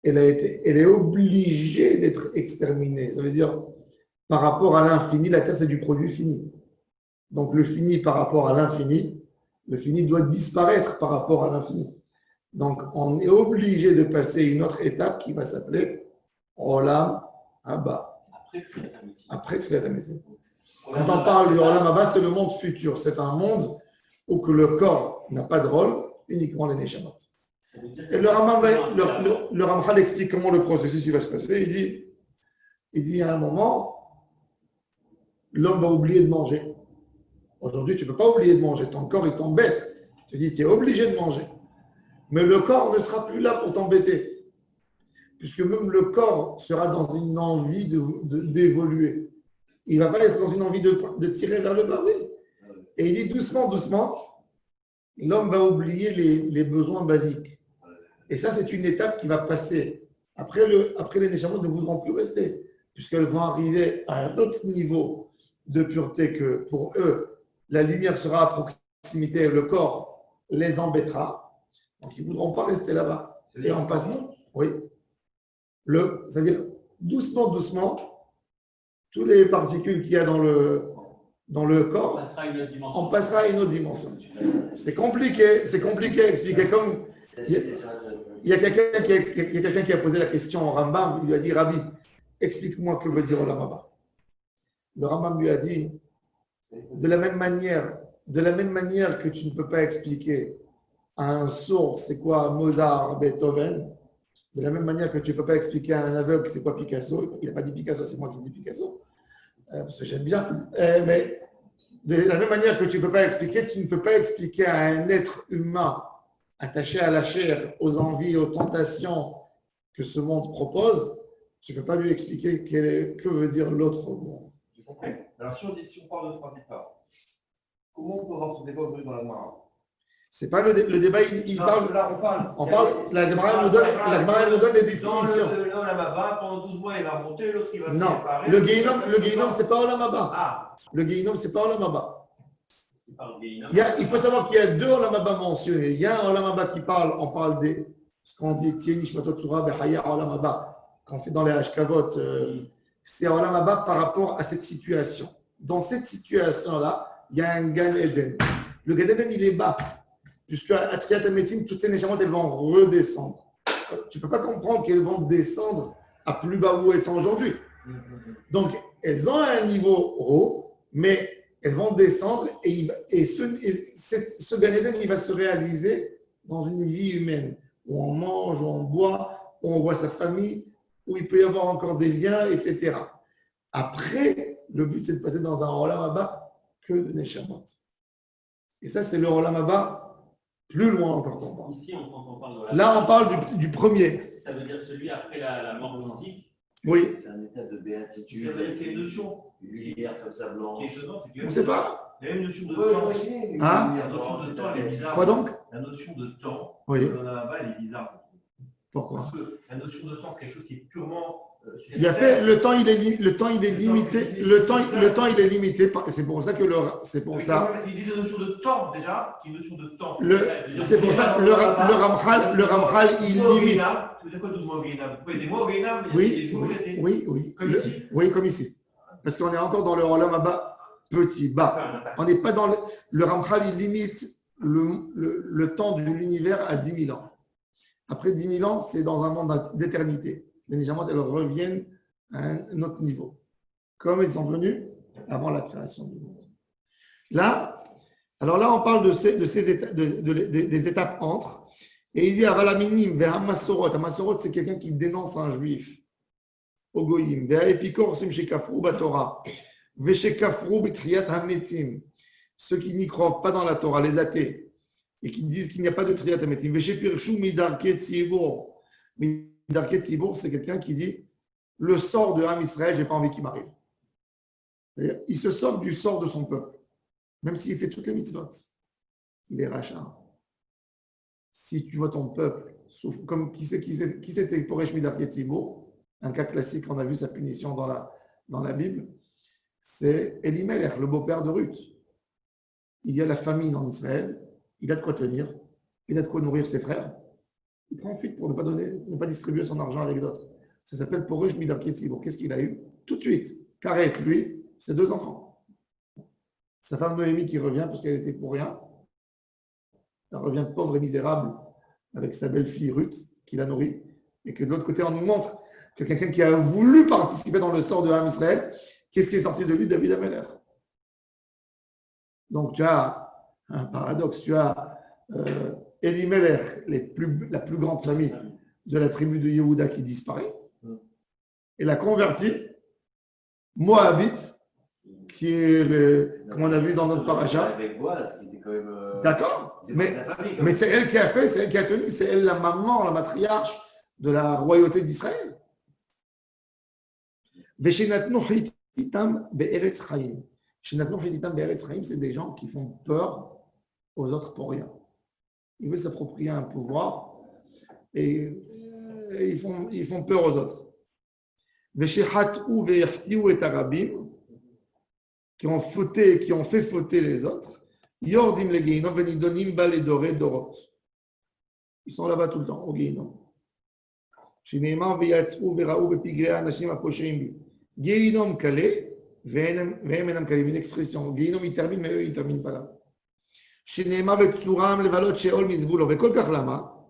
elle est obligée d'être exterminée. Ça veut dire, par rapport à l'infini, la Terre, c'est du produit fini. Donc, le fini par rapport à l'infini, le fini doit disparaître par rapport à l'infini. Donc, on est obligé de passer une autre étape qui va s'appeler Olam Haba. Après Triyat HaMetim. Quand on parle du Olam Haba, c'est le monde futur. C'est un monde où que le corps n'a pas de rôle, uniquement les Neshamot. Et le Ramchal explique comment le processus va se passer. Il dit à un moment, l'homme va oublier de manger. Aujourd'hui, tu ne peux pas oublier de manger. Ton corps, il t'embête. Tu dis, tu es obligé de manger. Mais le corps ne sera plus là pour t'embêter. Puisque même le corps sera dans une envie d'évoluer. Il ne va pas être dans une envie de tirer vers le bas, oui. Et il dit doucement, doucement, l'homme va oublier les besoins basiques. Et ça, c'est une étape qui va passer. Après, les Neshamot ne voudront plus rester, puisqu'elles vont arriver à un autre niveau de pureté que pour eux, la lumière sera à proximité et le corps les embêtera. Donc, ils ne voudront pas rester là-bas. Et en passant, oui. C'est-à-dire, doucement, doucement, toutes les particules qu'il y a dans le corps, on passera à une autre dimension. C'est compliqué à expliquer. Comme il y a quelqu'un qui a posé la question au Rambam, il lui a dit, Rabbi, explique-moi que veut dire Olam Haba. Le Rambam lui a dit, de la même manière que tu ne peux pas expliquer à un sourd c'est quoi Mozart, Beethoven, de la même manière que tu ne peux pas expliquer à un aveugle c'est quoi Picasso, il n'a pas dit Picasso, c'est moi qui dis Picasso, parce que j'aime bien, mais de la même manière que tu ne peux pas expliquer, tu ne peux pas expliquer à un être humain attaché à la chair, aux envies, aux tentations que ce monde propose, tu ne peux pas lui expliquer que veut dire l'autre monde. J'ai compris. Alors si on parle de trois départs, comment on peut avoir ce débat aujourd'hui dans la Gemara? C'est pas le débat, il parle. Là, on parle. La Gemara nous donne les définitions. Dans le Olam Haba, pendant 12 mois, il va remonter, l'autre il va non, séparer. le Guéhinom, c'est pas Olam Haba. Ah. Le Guéhinom, c'est pas Olam Haba. Il faut savoir qu'il y a deux Olam Haba mentionnés. Il y a un Olam Haba qui parle, on parle des ce qu'on dit Tieni Shmatot Tzura Behaya Olam Haba, qu'on fait dans les Hashkavot. C'est Olam Haba par rapport à cette situation. Dans cette situation-là, il y a un Gan Eden. Le Gan Eden, il est bas. Puisque à Triat Hametim, toutes ces Neshamot, elles vont redescendre. Tu ne peux pas comprendre qu'elles vont descendre à plus bas où elles sont aujourd'hui. Donc, elles ont un niveau haut, mais elles vont descendre et ce Gan Eden, il va se réaliser dans une vie humaine, où on mange, où on boit, où on voit sa famille, où il peut y avoir encore des liens, etc. Après, le but, c'est de passer dans un Olam Haba que de Neshamot. Et ça, c'est le Olam Haba plus loin encore qu'on parle. Ici, quand on parle de là, on parle du premier. Ça veut dire celui après la mort physique. Oui. C'est un état de béatitude. Ça veut dire qu'il y a une notion. Une lumière comme ça blanche. On ne sait pas. Il y a une notion de On peut temps. imaginer. Hein? La notion de temps, elle est bizarre. Quoi donc? La notion de temps, oui. dans la Haba, elle est bizarre. Pourquoi? Parce que la notion de temps, c'est quelque chose qui est purement. Il a fait le temps, il est limité. Le temps, il est limité. C'est pour ça que c'est pour ça. Il dit une notion de temps déjà, qui est une notion de temps. C'est pour ça que le Ramchal, il limite. Tu veux dire quoi 12 mois au Guéhinam? Vous pouvez des mois au Guéhinam, oui. Comme ici. Oui, comme ici. Parce qu'on est encore dans le Olam Haba petit, bas. On n'est pas dans le Ramchal, il limite le temps de l'univers à 10 000 ans. Après 10 000 ans, c'est dans un monde d'éternité. Les Neshamot, elles reviennent à un autre niveau, comme ils sont venus avant la création du monde. Là, on parle des étapes entre, et il dit Avalaminim, vers Masorot. Masorot, c'est quelqu'un qui dénonce un juif, au Goyim, vers Epikor, Sim Shekafrou, Batora, Veshekafrou, Bitriat Hametim, ceux qui n'y croient pas dans la Torah, les athées, et qui disent qu'il n'y a pas de Triat Hametim, Veshepirchou, Midarket Sivor. Darket Sibour, c'est quelqu'un qui dit le sort de Ham Israël, je n'ai pas envie qu'il m'arrive. Il se sauve du sort de son peuple, même s'il fait toutes les mitzvot. Il est rachat. Si tu vois ton peuple souffre, comme qui c'était Poresh Midarket Sibour, un cas classique, on a vu sa punition dans la Bible, c'est Elimelech, le beau-père de Ruth. Il y a la famine en Israël, il a de quoi tenir, il a de quoi nourrir ses frères. Il prend fuite pour ne pas distribuer son argent avec d'autres. Ça s'appelle Porush Midarket Sibour. Qu'est-ce qu'il a eu? Tout de suite, Karet, lui, ses 2 enfants. Sa femme Noémie qui revient parce qu'elle était pour rien. Elle revient pauvre et misérable avec sa belle-fille Ruth qui la nourrit. Et que de l'autre côté, on nous montre que quelqu'un qui a voulu participer dans le sort de Ham Israël, qu'est-ce qui est sorti de lui? David Ameler. Donc tu as un paradoxe. Tu as Elimelech, la plus grande famille de la tribu de Yehuda qui disparaît, et la convertie Moabite, qui est, comme on a vu dans notre paracha, quand même. D'accord, C'est pas de la famille, quand mais même. c'est elle qui a fait, c'est elle qui a tenu, c'est elle la maman, la matriarche de la royauté d'Israël. Veshenatnu Hititam be'eretz chaim. Shenatnu Hititam be'eretz chaim, c'est des gens qui font peur aux autres pour rien. Ils veulent s'approprier un pouvoir et ils font peur aux autres. Veshehat'u ve'yachtiu et arabim, qui ont fait fauter les autres. Yordim le Geinom venidonim ba le doré dorot. Ils sont là-bas tout le temps, au Geinom. Shineimar ve'yatz'u ve'ra'u bepigrei anashim aposherim bi. Geinom kalé, ve'em enam kalé. Une expression. Geinom, il termine, mais eux, ils ne terminent pas là. Shineimar ve'tzuram levalot sheol mizvulo. Ve'kol kach lama.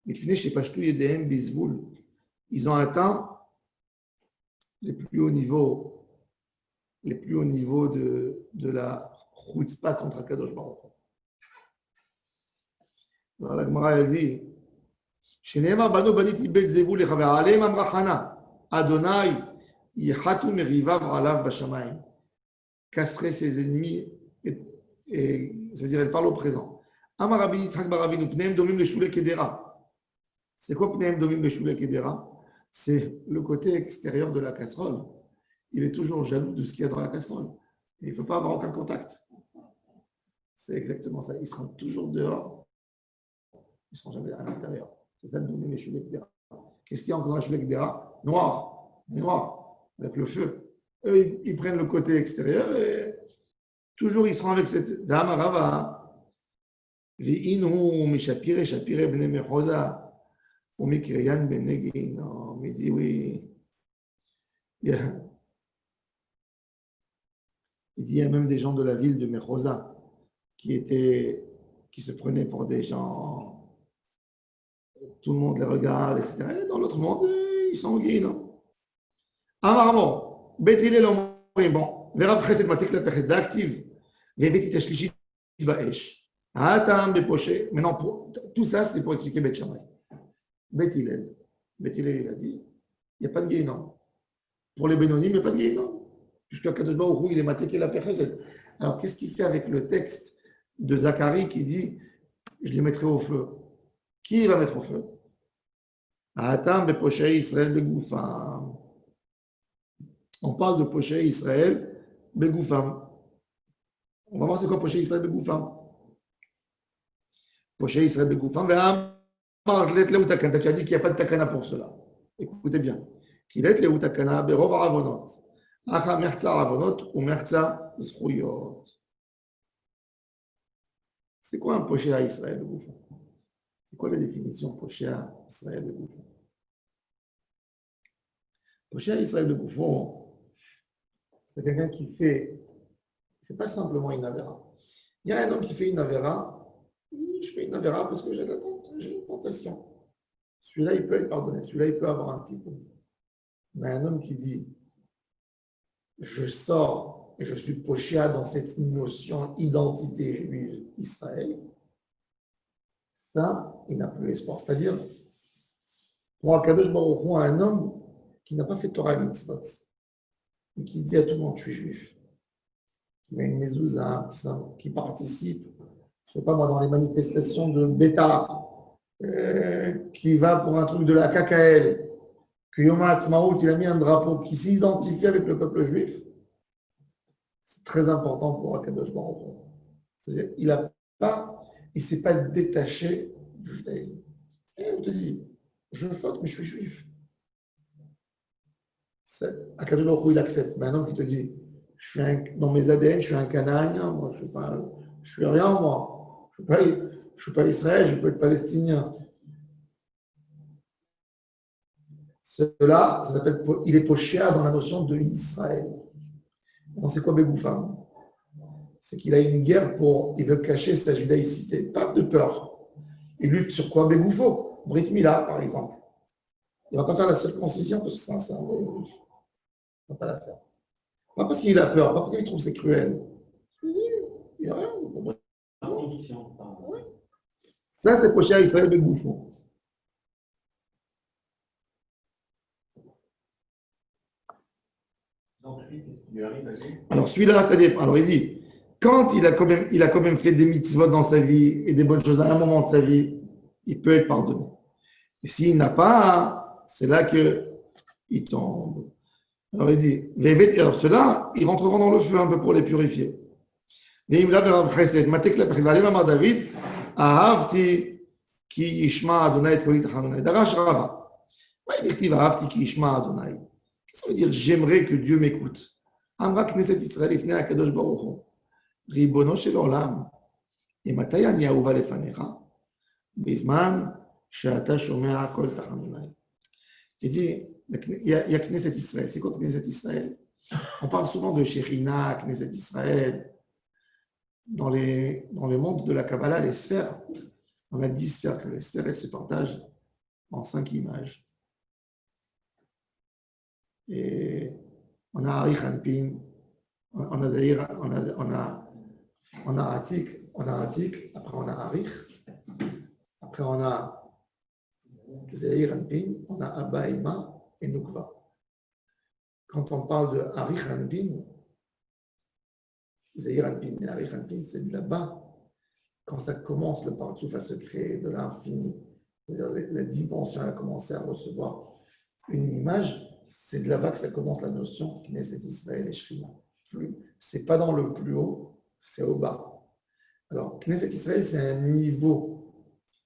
Mipnei shepashtu yedehem bizvul. Ils ont atteint les plus hauts niveaux de la chutzpah contre Akadosh Baruch Hu. Alors la Gemara elle dit, Sheneemar banu baniti bet zevul lechaver aleim amra Chana Adonai yichatu merivav alav bashamayim. Casserait ses ennemis c'est-à-dire elle parle au présent. Amar Rabbi Yitzhak bar Avinu pneim domim leshulei kedera. C'est quoi pneim domim leshulei kedera? C'est le côté extérieur de la casserole. Il est toujours jaloux de ce qu'il y a dans la casserole. Il ne peut pas avoir aucun contact. C'est exactement ça. Ils seront toujours dehors. Ils ne seront jamais à l'intérieur. C'est ça le domaine des choulets Kedera. Qu'est-ce qu'il y a encore dans la choulets Kedera? Noir. Noir. Avec le feu. Eux, ils prennent le côté extérieur et toujours ils seront avec cette dame Rava. Ve'inu mishapire shapire bnei mechoza. Ou mikriyan bnei Geinom. Il dit oui. Il dit, il y a même des gens de la ville de Mechosa qui se prenaient pour des gens, tout le monde les regarde, etc. Et dans l'autre monde, ils sont gays, non? Amaramo, Betile l'omri, bon, Verav Chesed Matik la Pechet d'active, Vebetit Ashlichit Baesh, Atam Bepoché, maintenant, tout ça, c'est pour expliquer Bet Shammai. Betile, il a dit, il n'y a pas de gay, non? Pour les Bénonim, il n'y a pas de gay, non? Puisque Kadosh Baruch Hu, il est matéké la Pechesed. Alors, qu'est-ce qu'il fait avec le texte de Zacharie qui dit je les mettrai au feu? Qui va mettre au feu? Atam bepoché Israël begoufam. On parle de poché Israël begoufam. On va voir c'est quoi poché Israël begoufam. Poché Israël begoufam. Tu as dit qu'il n'y a pas de takana pour cela. Écoutez bien. Qu'il est le takana berov avonot. Acha merza avonot ou merza zchuyot. C'est quoi un poché à Israël begoufam? C'est quoi la définition poché à Israël begoufam? Poché à Israël begoufam, c'est quelqu'un qui fait, c'est pas simplement une avéra. Il y a un homme qui fait une avéra, je fais une avéra parce que j'ai une tentation. Celui-là, il peut être pardonné, celui-là, il peut avoir un petit peu. Mais un homme qui dit je sors et je suis poché dans cette notion identité juive Israël, ça, il n'a plus espoir. C'est-à-dire, pour Akadosh Baruch Hu, un homme qui n'a pas fait Torah et Mitzvot, mais qui dit à tout le monde, je suis juif, qui met une mezouza, qui participe, je ne sais pas moi, dans les manifestations de Bétar, qui va pour un truc de la KKL, que Yom HaAtzmaut, il a mis un drapeau qui s'identifie avec le peuple juif, c'est très important pour Akadosh Baruch Hu. C'est-à-dire, il ne s'est pas détaché du judaïsme. Et on te dit, je faute, mais je suis juif. Akadosh Baruch Hu, il accepte. Maintenant qu'il te dit, dans mes ADN, je suis un Canaanien, moi, je suis rien, moi. Je ne suis pas Israël, je peux être palestinien. Cela, ça s'appelle, il est poché dans la notion de Israël. Donc, c'est quoi Begoufam? C'est qu'il a une guerre il veut cacher sa judaïcité, pas de peur. Il lutte sur quoi? Begoufo, Brit Mila, par exemple. Il ne va pas faire la circoncision parce que c'est un symbole. Il ne va pas la faire. Pas parce qu'il a peur, pas parce qu'il trouve que c'est cruel. Il n'y a rien. Ça, c'est poché à Israël Begoufo. Alors celui-là, ça dépend. Alors il dit, quand il a quand même fait des mitzvot dans sa vie et des bonnes choses à un moment de sa vie, il peut être pardonné. Et s'il n'a pas, c'est là qu'il tombe. Alors il dit, alors ceux-là, ils rentreront dans le feu un peu pour les purifier. Et il me l'a David, Ahavti ki yishma Adonai et kolit Hanonai. Darash Rava. Il écrit Ahavti ki yishma Adonai. Qu'est-ce que ça veut dire j'aimerais que Dieu m'écoute? Amra Knesset Israël ifnei HaKadosh Baruch Hu. Ribono shel olam. Imatay ani ahuva lefanecha. Bizman she'ata shomea kol Hanonai. Il dit, il y a Knesset Israël. C'est quoi Knesset Israël? On parle souvent de Shekhinah, Knesset Israël. Dans le monde de la Kabbalah, les sphères, on a 10 sphères, que les sphères elles se partagent en 5 images. Et on a Arich Anpin, on a Zahir, on a Atik, après on a Arich, après on a Zahir Anpin, on a Abba, Ima et Nukva. Quand on parle de Arich Anpin, Zahir Anpin et Arich Anpin, c'est de là-bas, quand ça commence, le Partsouf à se créer de l'infini, la dimension a commencé à recevoir une image, c'est de là-bas que ça commence la notion Knesset Israël et Shrina. C'est pas dans le plus haut, c'est au bas. Alors, Knesset Israël, c'est un niveau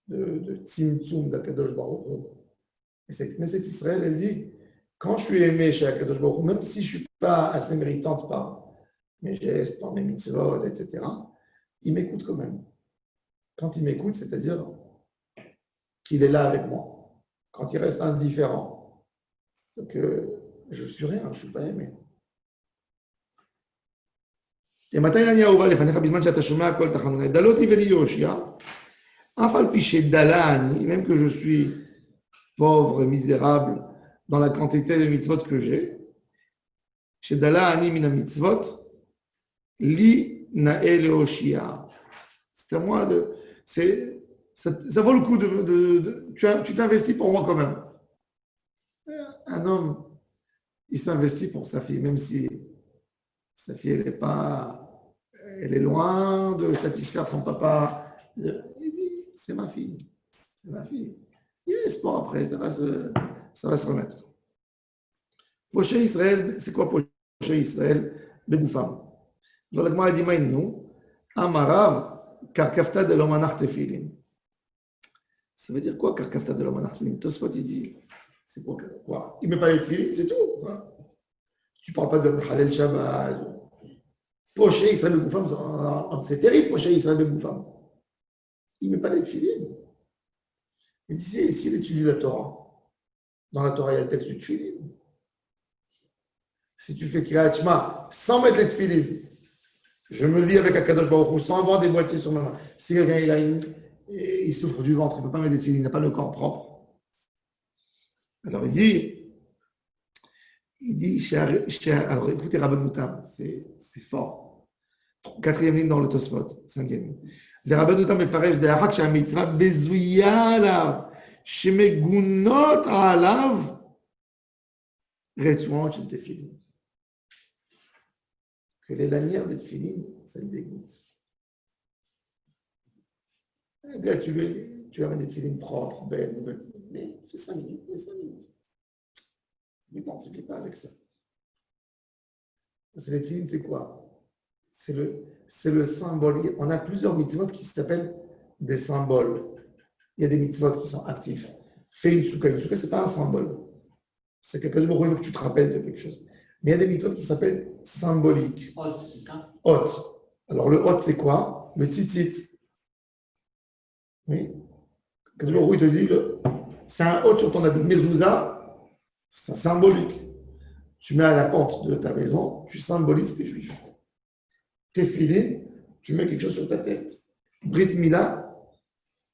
de Tzimtzum d'Akadosh Baruch Hu. Et cette Knesset Israël, elle dit, quand je suis aimé chez Akadosh Baruch Hu, même si je ne suis pas assez méritante par mes gestes, par mes mitzvot, etc., il m'écoute quand même. Quand il m'écoute, c'est-à-dire qu'il est là avec moi. Quand il reste indifférent, c'est que je suis rien, je ne suis pas aimé. Et maintenant, il y a ouvert les fanechas bisman shata shomea kol tachanonai. Daloti veli Yoshia, afal piché dalani, même que je suis pauvre et misérable dans la quantité de mitzvot que j'ai, chez dalani mina mitzvot, li nael Yoshia. C'est à moi de. Ça vaut le coup tu t'investis pour moi quand même. Un homme, il s'investit pour sa fille, même si sa fille, elle est loin de satisfaire son papa. Il dit, c'est ma fille. Il y a espoir après, ça va se remettre. Poché Israël, c'est quoi Poché Israël? Begoufam. Donc, la Gemara dit, Maïnou, Amarav, Karkafta de l'Omanach Tefilin. Ça veut dire quoi, Karkafta de l'Omanach Tefilin? Tosfot, il dit, c'est quoi? Il ne met pas les tefilin, c'est tout. Hein? Tu ne parles pas de Halel Shabbat. Poché Israël Begoufam, c'est terrible, Poché Israël Begoufam. Il ne met pas les tefilin. Il dit, s'il étudie la Torah, dans la Torah, il y a le texte du tefilin. Si tu fais Kriyat Shema sans mettre les tefilin, je me lis avec Akadosh Baruch Hu sans avoir des boîtiers sur ma main. Si quelqu'un il souffre du ventre, il ne peut pas mettre des tefilin, il n'a pas le corps propre. Alors il dit, alors écoutez Rabban Moutam, c'est fort. 4e ligne dans le Tosfot, 5e ligne. Les Rabban Moutam me paraissent de Harak Shah Mitzvah Bezouya Alav, Shemegunot Alav, Retsuan Shel Tefilin. Que les lanières des tefilin, ça le dégoûte. Un gars, tu amènes des tefilin propres, belles, mais fais 5 minutes, Ne t'identifies pas avec ça. Parce que les tefilin, c'est quoi? C'est le symbole. On a plusieurs mitzvot qui s'appellent des symboles. Il y a des mitzvot qui sont actifs. Fais une soukha. Une soukha, ce n'est pas un symbole. C'est quelque chose que tu te rappelles de quelque chose. Mais il y a des mitzvot qui s'appellent symboliques. Hot. Alors le hot, c'est quoi? Le tzitzit. Oui. Quand il te dit, c'est un hot sur ton habit. Mezouza, c'est symbolique. Tu mets à la porte de ta maison, tu symbolises tes juifs. Tefilin, tu mets quelque chose sur ta tête. Brit Mila,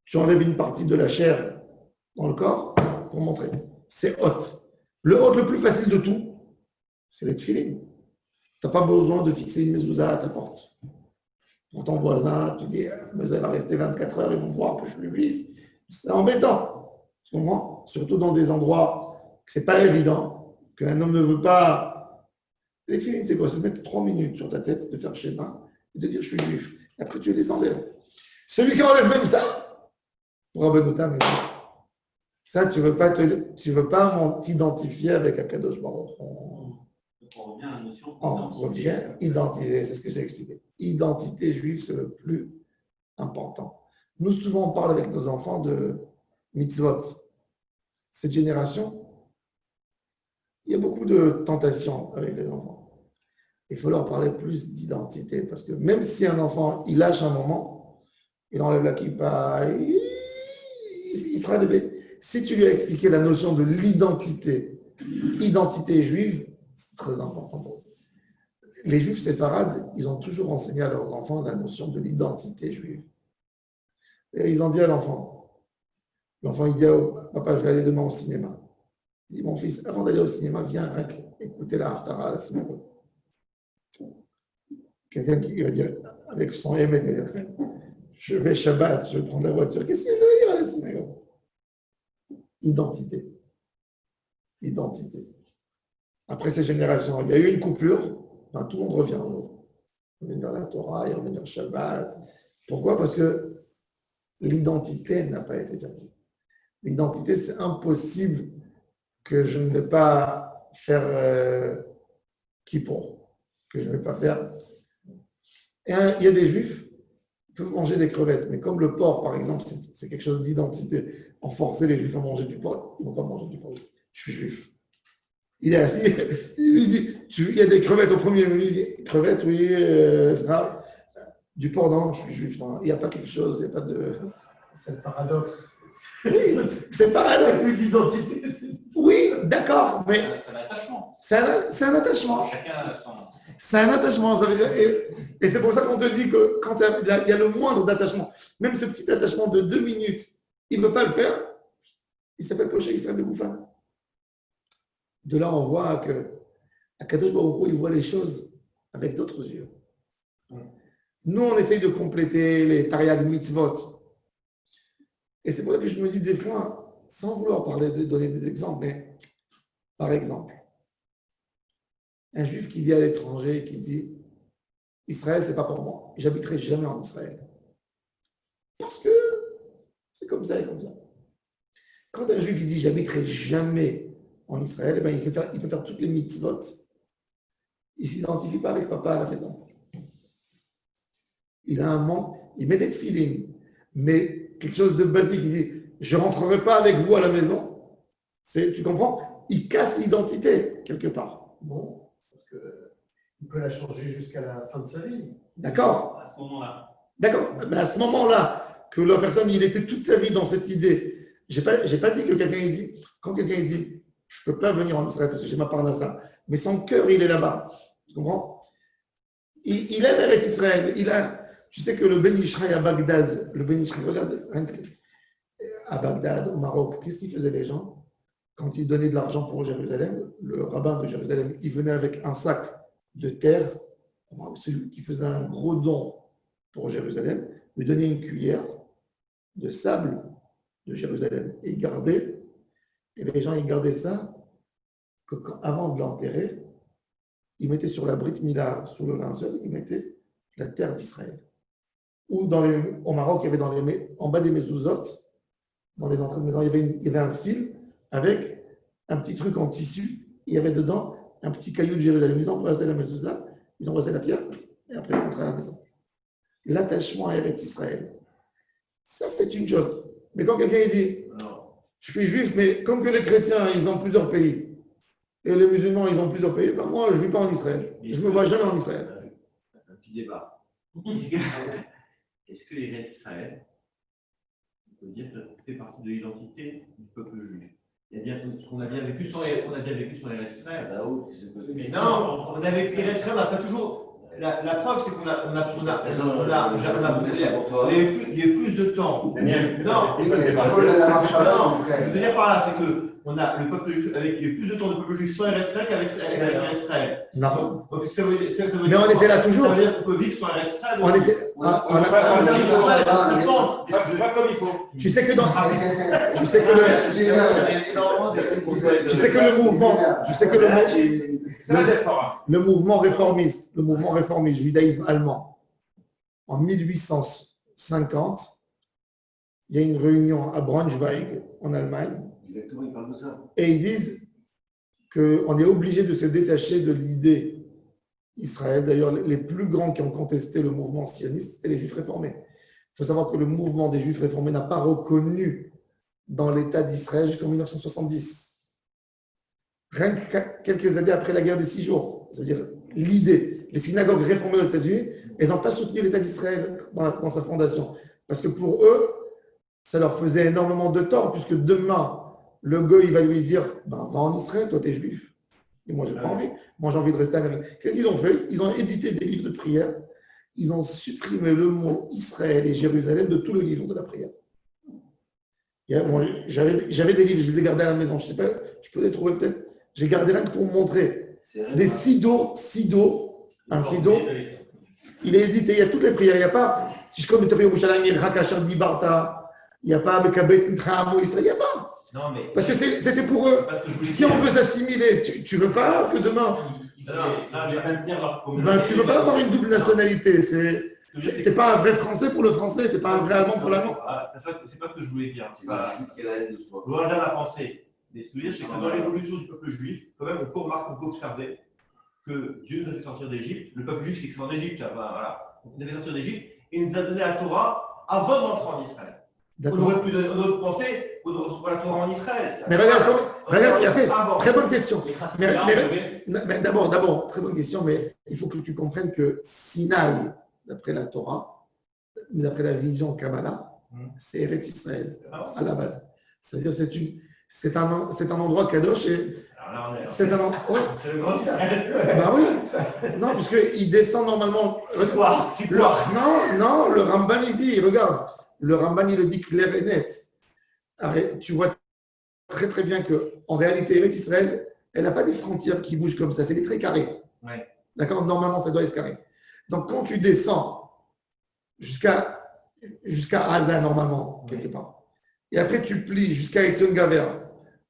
tu enlèves une partie de la chair dans le corps pour montrer. C'est hot. Le hot le plus facile de tout, c'est les tefilin. Tu n'as pas besoin de fixer une mezouza à ta porte. Pour ton voisin, tu dis, mais elle va rester 24 heures, ils vont voir que je suis juif. C'est embêtant. Surtout dans des endroits que ce n'est pas évident, qu'un homme ne veut pas. Les tefilin, c'est quoi? C'est mettre 3 minutes sur ta tête, de faire schéma, et de dire je suis juif. Et après, tu les enlèves. Celui qui enlève même ça, pour Rabbeinu mais ça, tu ne veux pas t'identifier avec Akadosh Baruch Hu. On revient à la notion On revient, identité, c'est ce que j'ai expliqué. Identité juive, c'est le plus important. Nous, souvent, on parle avec nos enfants de mitzvot. Cette génération, il y a beaucoup de tentations avec les enfants. Il faut leur parler plus d'identité, parce que même si un enfant, il lâche un moment, il enlève la kippa, il fera des bêtises. Si tu lui as expliqué la notion de l'identité, identité juive, c'est très important pour eux. Les juifs séfarades, ils ont toujours enseigné à leurs enfants la notion de l'identité juive. Et ils ont dit à l'enfant, il dit papa, je vais aller demain au cinéma. Il dit, mon fils, avant d'aller au cinéma, viens écouter la Haftara à la synagogue. Quelqu'un qui va dire, avec son émet, je vais Shabbat, je vais prendre la voiture. Qu'est-ce que je vais dire à la synagogue? Identité. Après ces générations, il y a eu une coupure, tout le monde revient. Il revient vers la Torah, il revient vers Shabbat. Pourquoi? Parce que l'identité n'a pas été perdue. L'identité, c'est impossible que je ne vais pas faire Kippour, que je ne vais pas faire. Et il y a des juifs qui peuvent manger des crevettes, mais comme le porc, par exemple, c'est quelque chose d'identité. En forcer les juifs à manger du porc, ils ne vont pas manger du porc. Je suis juif. Il est assis, il lui dit, il y a des crevettes au premier menu, il dit, crevettes, oui, c'est grave. Du porc, non, je suis juif, non. Il n'y a pas quelque chose, il n'y a pas de... C'est le paradoxe. Oui, c'est paradoxe. C'est plus l'identité. Oui, d'accord, mais C'est un attachement. c'est un attachement. Chacun a son. C'est un attachement, ça veut dire, et c'est pour ça qu'on te dit que quand il y a le moindre d'attachement, même ce petit attachement de 2 minutes, il ne veut pas le faire, il s'appelle Poché Israël de Gouffin. De là, on voit que Akadosh Baruch Hu, il voit les choses avec d'autres yeux. Nous, on essaye de compléter les Tariag Mitzvot. Et c'est pour ça que je me dis des fois, sans vouloir donner des exemples, mais par exemple, un juif qui vit à l'étranger et qui dit Israël, c'est pas pour moi, j'habiterai jamais en Israël. Parce que c'est comme ça et comme ça. Quand un juif il dit j'habiterai jamais en Israël, eh ben, il peut faire toutes les mitzvot. Il ne s'identifie pas avec papa à la maison. Il a un manque, il met des tefilines, mais quelque chose de basique, il dit je ne rentrerai pas avec vous à la maison. Tu comprends? Il casse l'identité quelque part. Bon, parce qu'il peut la changer jusqu'à la fin de sa vie. À ce moment-là. D'accord. Mais à ce moment-là, que la personne, il était toute sa vie dans cette idée. J'ai pas dit que quelqu'un dit, quand quelqu'un dit, je ne peux pas venir en Israël parce que j'ai ma parnassa, mais son cœur, il est là-bas. Tu comprends? Il aime Eretz Israël. Tu sais que le Ben Ishraï à Bagdad, regarde, à Bagdad, au Maroc, qu'est-ce qu'ils faisaient les gens? Quand ils donnaient de l'argent pour Jérusalem, le rabbin de Jérusalem, il venait avec un sac de terre, celui qui faisait un gros don pour Jérusalem, lui donnait une cuillère de sable de Jérusalem. Et il gardait, et les gens, ils gardaient ça, avant de l'enterrer, ils mettaient sur la Brit Mila, sous le linceul, ils mettaient la terre d'Israël. Ou au Maroc, il y avait en bas des mezuzot, dans les entrées de maison, il y avait un fil avec un petit truc en tissu, il y avait dedans un petit caillou de Jérusalem. Ils ont embrassé la mezouza, ils ont embrassé la pierre, et après ils rentraient à la maison. L'attachement à Eretz Israël, ça c'est une chose. Mais quand quelqu'un dit, je suis juif, mais comme que les chrétiens, ils ont plusieurs pays, et les musulmans, ils ont plusieurs pays, ben moi, je ne vis pas en Israël. Je ne me vois jamais en Israël. Un petit débat. Est-ce que Eretz Israël, on peut dire que fait partie de l'identité du peuple juif? Il y a bien ce qu'on a bien vécu sur Eretz Israël. Mais non, on a vécu Eretz Israël, on n'a pas toujours. La preuve, c'est qu'on a il y a eu plus de temps. Non, je veux dire par là, c'est que on a le peuple juif avec il y a eu plus de temps de peuple juif sans Eretz Israël qu'avec Eretz Israël. Non. Donc ça veut dire, mais on était là toujours. Ça veut dire qu'on peut vivre sans Eretz Israël. On était. Pas comme il faut. Tu sais que le mouvement réformiste, le mouvement réformiste, judaïsme allemand, en 1850, il y a une réunion à Braunschweig, en Allemagne, Exactement, il parle de ça. et ils disent qu'on est obligé de se détacher de l'idée Israël. D'ailleurs, les plus grands qui ont contesté le mouvement sioniste, c'était les Juifs réformés. Il faut savoir que le mouvement des Juifs réformés n'a pas reconnu dans l'État d'Israël jusqu'en 1970. Rien que quelques années après la guerre des 6 jours. Ça veut dire l'idée. Les synagogues réformées aux États-Unis, elles n'ont pas soutenu l'État d'Israël dans sa fondation. Parce que pour eux, ça leur faisait énormément de tort, puisque demain, le goy, il va lui dire ben, va en Israël, toi, t'es juif. Et moi, j'ai pas envie. Moi, j'ai envie de rester américain. Qu'est-ce qu'ils ont fait? Ils ont édité des livres de prière. Ils ont supprimé le mot Israël et Jérusalem de tout le livre de la prière. J'avais des livres, je les ai gardés à la maison. Je ne sais pas, je peux les trouver peut-être. J'ai gardé l'un pour vous montrer. Des sidours, un sidour. Il est édité, il y a toutes les prières. Il n'y a pas, si je connais Yerushalayim, il y a Rakashar Dibarta, il n'y a pas Bekabetz Ntramo, il n'y a pas. Non, mais Parce que c'était pour eux. Si on veut s'assimiler, tu ne veux pas que demain. ils voulaient maintenir leur Ben, tu ne veux pas avoir une double nationalité. Tu n'es pas un vrai français pour le français, tu n'es pas un vrai allemand pour l'allemand. C'est pas ce que je voulais dire. C'est pas le juif qui a la haine de soi. Loin de la pensée. Mais ce que je veux dire, c'est que dans l'évolution du peuple juif, quand même, on peut observer que Dieu nous a fait sortir d'Égypte. Le peuple juif s'est fait en Égypte. Voilà. Il nous a fait sortir d'Égypte et il nous a donné la Torah avant d'entrer en Israël. On aurait pu penser qu'on recevoir la Torah en Israël. Mais regarde, il a fait. Très bonne question. Mais d'abord, très bonne question, mais il faut que tu comprennes que Sinaï, d'après la Torah, d'après la vision Kabbalah, c'est Eretz Israël, à la base. C'est-à-dire c'est un endroit kadosh et c'est un endroit. Oui. C'est le grand Israël. Ben oui. Non, puisqu'il descend normalement. Non, le Ramban il dit, regarde, le Ramban il le dit clair et net. Arrête, tu vois très très bien qu'en réalité, Eretz Israël, elle n'a pas des frontières qui bougent comme ça, c'est des traits carrés. Ouais. D'accord? Normalement, ça doit être carré. Donc, quand tu descends jusqu'à Gaza, normalement, quelque part, et après tu plies jusqu'à Etzion Gaver,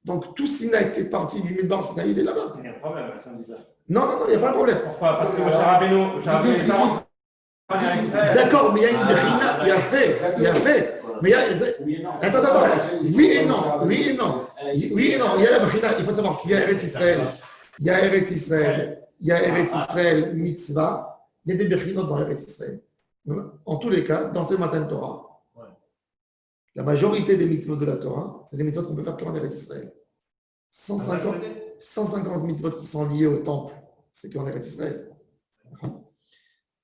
donc tout Sinaï, cette partie du Midbar Sinaï, il est là-bas. Il y a un problème si on dit ça. Non, il n'y a pas de problème. Pourquoi? Parce que Moshe Rabbeinu D'accord, mais il y a une brina, il y a fait. Mais il y a. Attends. Oui et non. Il y a la brina, il faut savoir qu'il y a Eretz Israël. Il y a Eretz Israël mitzvah. Il y a des brinot dans Eretz Israël. En tous les cas, dans ces matins de Torah, la majorité des mitzvot de la Torah, c'est des mitzvot qu'on peut faire qu'en Eretz Israël. 150 mitzvot qui sont liés au temple, c'est qu'en Eretz Israël.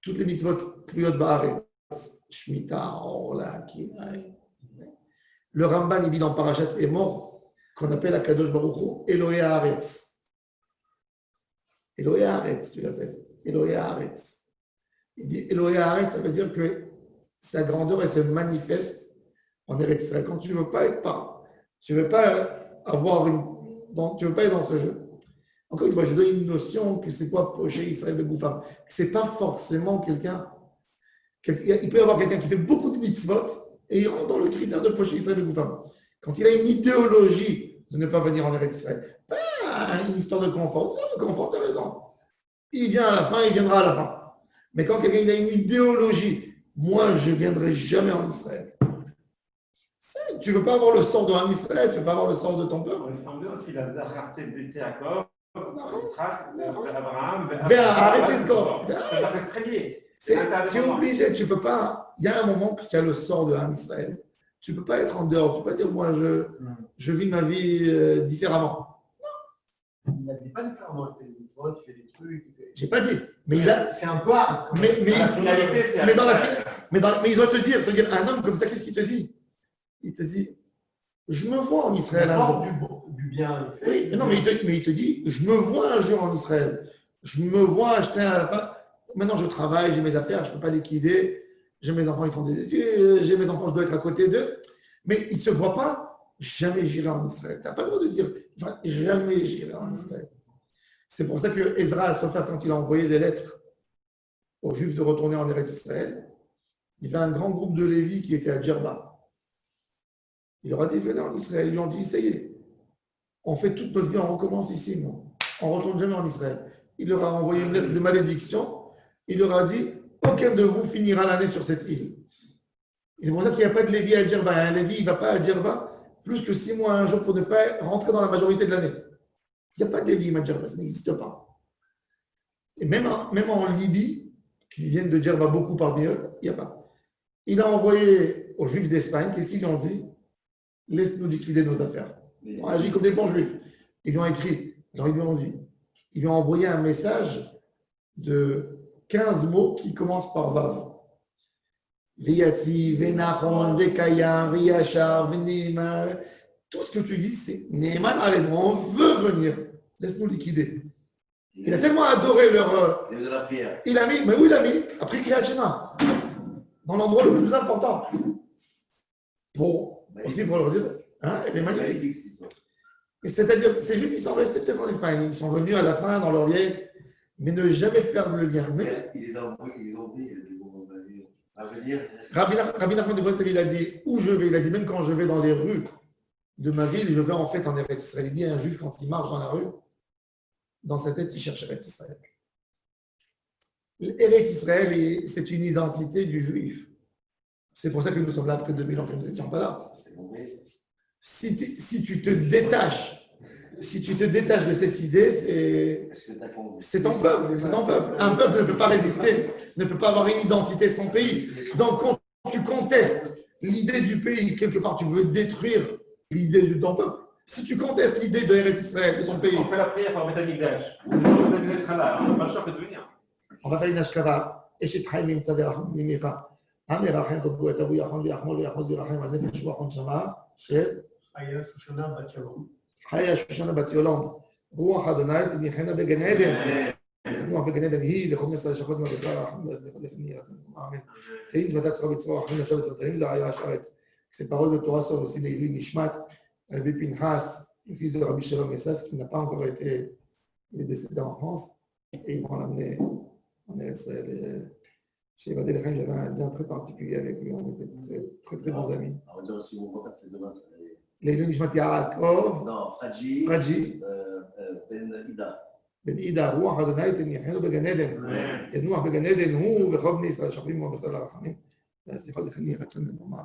Toutes les mitzvot, Priyot Ba'aretz, Shemitah, Orla, Kinai. Le Ramban, il dit dans Parashat Emor, qu'on appelle Akadosh Baruch Hu, Elohei Haaretz. Elohei Haaretz, tu l'appelles. Elohei Haaretz. Il dit Elohei Haaretz, ça veut dire que sa grandeur, elle se manifeste en Eretz Israël. Quand tu ne veux pas être tu ne veux pas tu veux pas être dans ce jeu. Encore une fois, je donne une notion que c'est quoi Poché Israël de Goufam. C'est pas forcément quelqu'un. Il peut y avoir quelqu'un qui fait beaucoup de mitzvot et il rentre dans le critère de Poché Israël de Goufam. Quand il a une idéologie de ne pas venir en Eretz Israël, pas une histoire de confort. Le confort, tu as raison. Il vient à la fin, il viendra à la fin. Mais quand quelqu'un a une idéologie, moi, je ne viendrai jamais en Israël. Tu ne veux pas avoir le sort de Israël, tu ne veux pas avoir le sort de ton peuple. Il semble aussi la Zachartse de Yaakov, Yitzhak, Abraham, tu es obligé, tu ne peux pas. Il y a un moment que tu as le sort de Israël. Tu ne peux pas être en dehors. Tu ne peux pas dire, moi, je vis ma vie différemment. Il n'a pas différemment. Il fait des mitzvot, il fait des trucs. J'ai pas dit. Mais c'est un bar. Mais la finalité, c'est. Mais il doit te dire, c'est-à-dire un homme comme ça, qu'est-ce qu'il te dit? Il te dit, je me vois en Israël un jour. Du bien. Oui, non, mais il te dit, je me vois un jour en Israël. Je me vois acheter un lapin. Maintenant, je travaille, j'ai mes affaires, je ne peux pas liquider. J'ai mes enfants, ils font des études. J'ai mes enfants, je dois être à côté d'eux. Mais il ne se voit pas, jamais j'irai en Israël. Tu n'as pas le droit de dire, jamais j'irai en Israël. C'est pour ça que Ezra Sofer, quand il a envoyé des lettres aux Juifs de retourner en Eretz Israël, il y avait un grand groupe de Lévis qui était à Djerba. Il leur a dit, venez en Israël. Ils lui ont dit, ça y est, on fait toute notre vie, on recommence ici, non. On ne retourne jamais en Israël. Il leur a envoyé une lettre de malédiction. Il leur a dit, aucun de vous finira l'année sur cette île. Et c'est pour ça qu'il n'y a pas de Lévi à Djerba. Un Lévi, il ne va pas à Djerba plus que 6 mois, un jour, pour ne pas rentrer dans la majorité de l'année. Il n'y a pas de Lévi à Djerba, ça n'existe pas. Et même en Libye, qui viennent de Djerba beaucoup parmi eux, il n'y a pas. Il a envoyé aux Juifs d'Espagne, qu'est-ce qu'ils lui ont dit? Laisse-nous liquider nos affaires. On agit comme des bons Juifs. Ils lui ont écrit, alors ils lui ont envoyé un message de 15 mots qui commencent par Vav. Viyatsi, Venachon, Vekayam, Viyachar, Venima. Tout ce que tu dis, c'est Neeman Alenu, on veut venir. Laisse-nous liquider. Il a tellement adoré leur. Il y a de la prière. Il a mis, mais où il a mis? Après Kriyat Shema. Dans l'endroit le plus important. Aussi pour leur dire, hein, elle est magnifique. C'est-à-dire, ces Juifs, ils sont restés peut-être en Espagne. Ils sont venus à la fin dans leur vieillesse, mais ne jamais perdre le lien. Mais, Il les a envoyés, à venir. Rabbi Nachman de Breslev, il a dit où je vais. Il a dit même quand je vais dans les rues de ma ville, je vais en fait en Eretz Israël. Il dit un Juif, quand il marche dans la rue, dans sa tête, il cherche Eretz Israël. Eretz Israël, c'est une identité du Juif. C'est pour ça que nous sommes là après 2000 ans que nous n'étions pas là. Si tu te détaches de cette idée, c'est ton peuple. Un peuple ne peut pas résister, ne peut pas avoir une identité sans pays. Donc, quand tu contestes l'idée du pays, quelque part, tu veux détruire l'idée de ton peuple. Si tu contestes l'idée de Eretz Israël, de son pays. On fait la prière par Betamigdash. Le jour où Betamigdash sera là, on n'a pas le choix que de venir. On va faire une ashkava. Et chez Traimim Tzaderachim Nimira. Amerachem Kobu Etabu Yachon Yachmol Yachon Zirachem Adnefesh Shwachon Shama. Chez Aya Shoshana Bat Yolande. Chaya Shoshana Bat Yolande. Ruach Adonai Tinichena Began Eden. Ruach Began Eden hi lechomnes hashachot ma'avetar racham lechni amen. Tein Matat Rabbi Tzvah Racham Yashav Tzvarim Zaraya Sharetz. Ces paroles de Torah sont aussi les Nishmat, Rabbi Pinchas, le fils de Rabbi Shalom Messas, qui n'a pas encore été décédé en France, et ils vont l'amener en Israël. Chez Evadé Lechem, j'avais un lien très particulier avec lui, on était très bons amis. On va dire si mon contact, c'est demain. Les Nishmat Yaakov, Non, Fradji, Ben Ida. Ben Ida, Ruach Adonai, Tenichenu Began Eden. Yenuach Began Eden, hu, vechov bnei Israël, shachrim, vechol harachamim. סליחה, זה חני רצון לנאמר.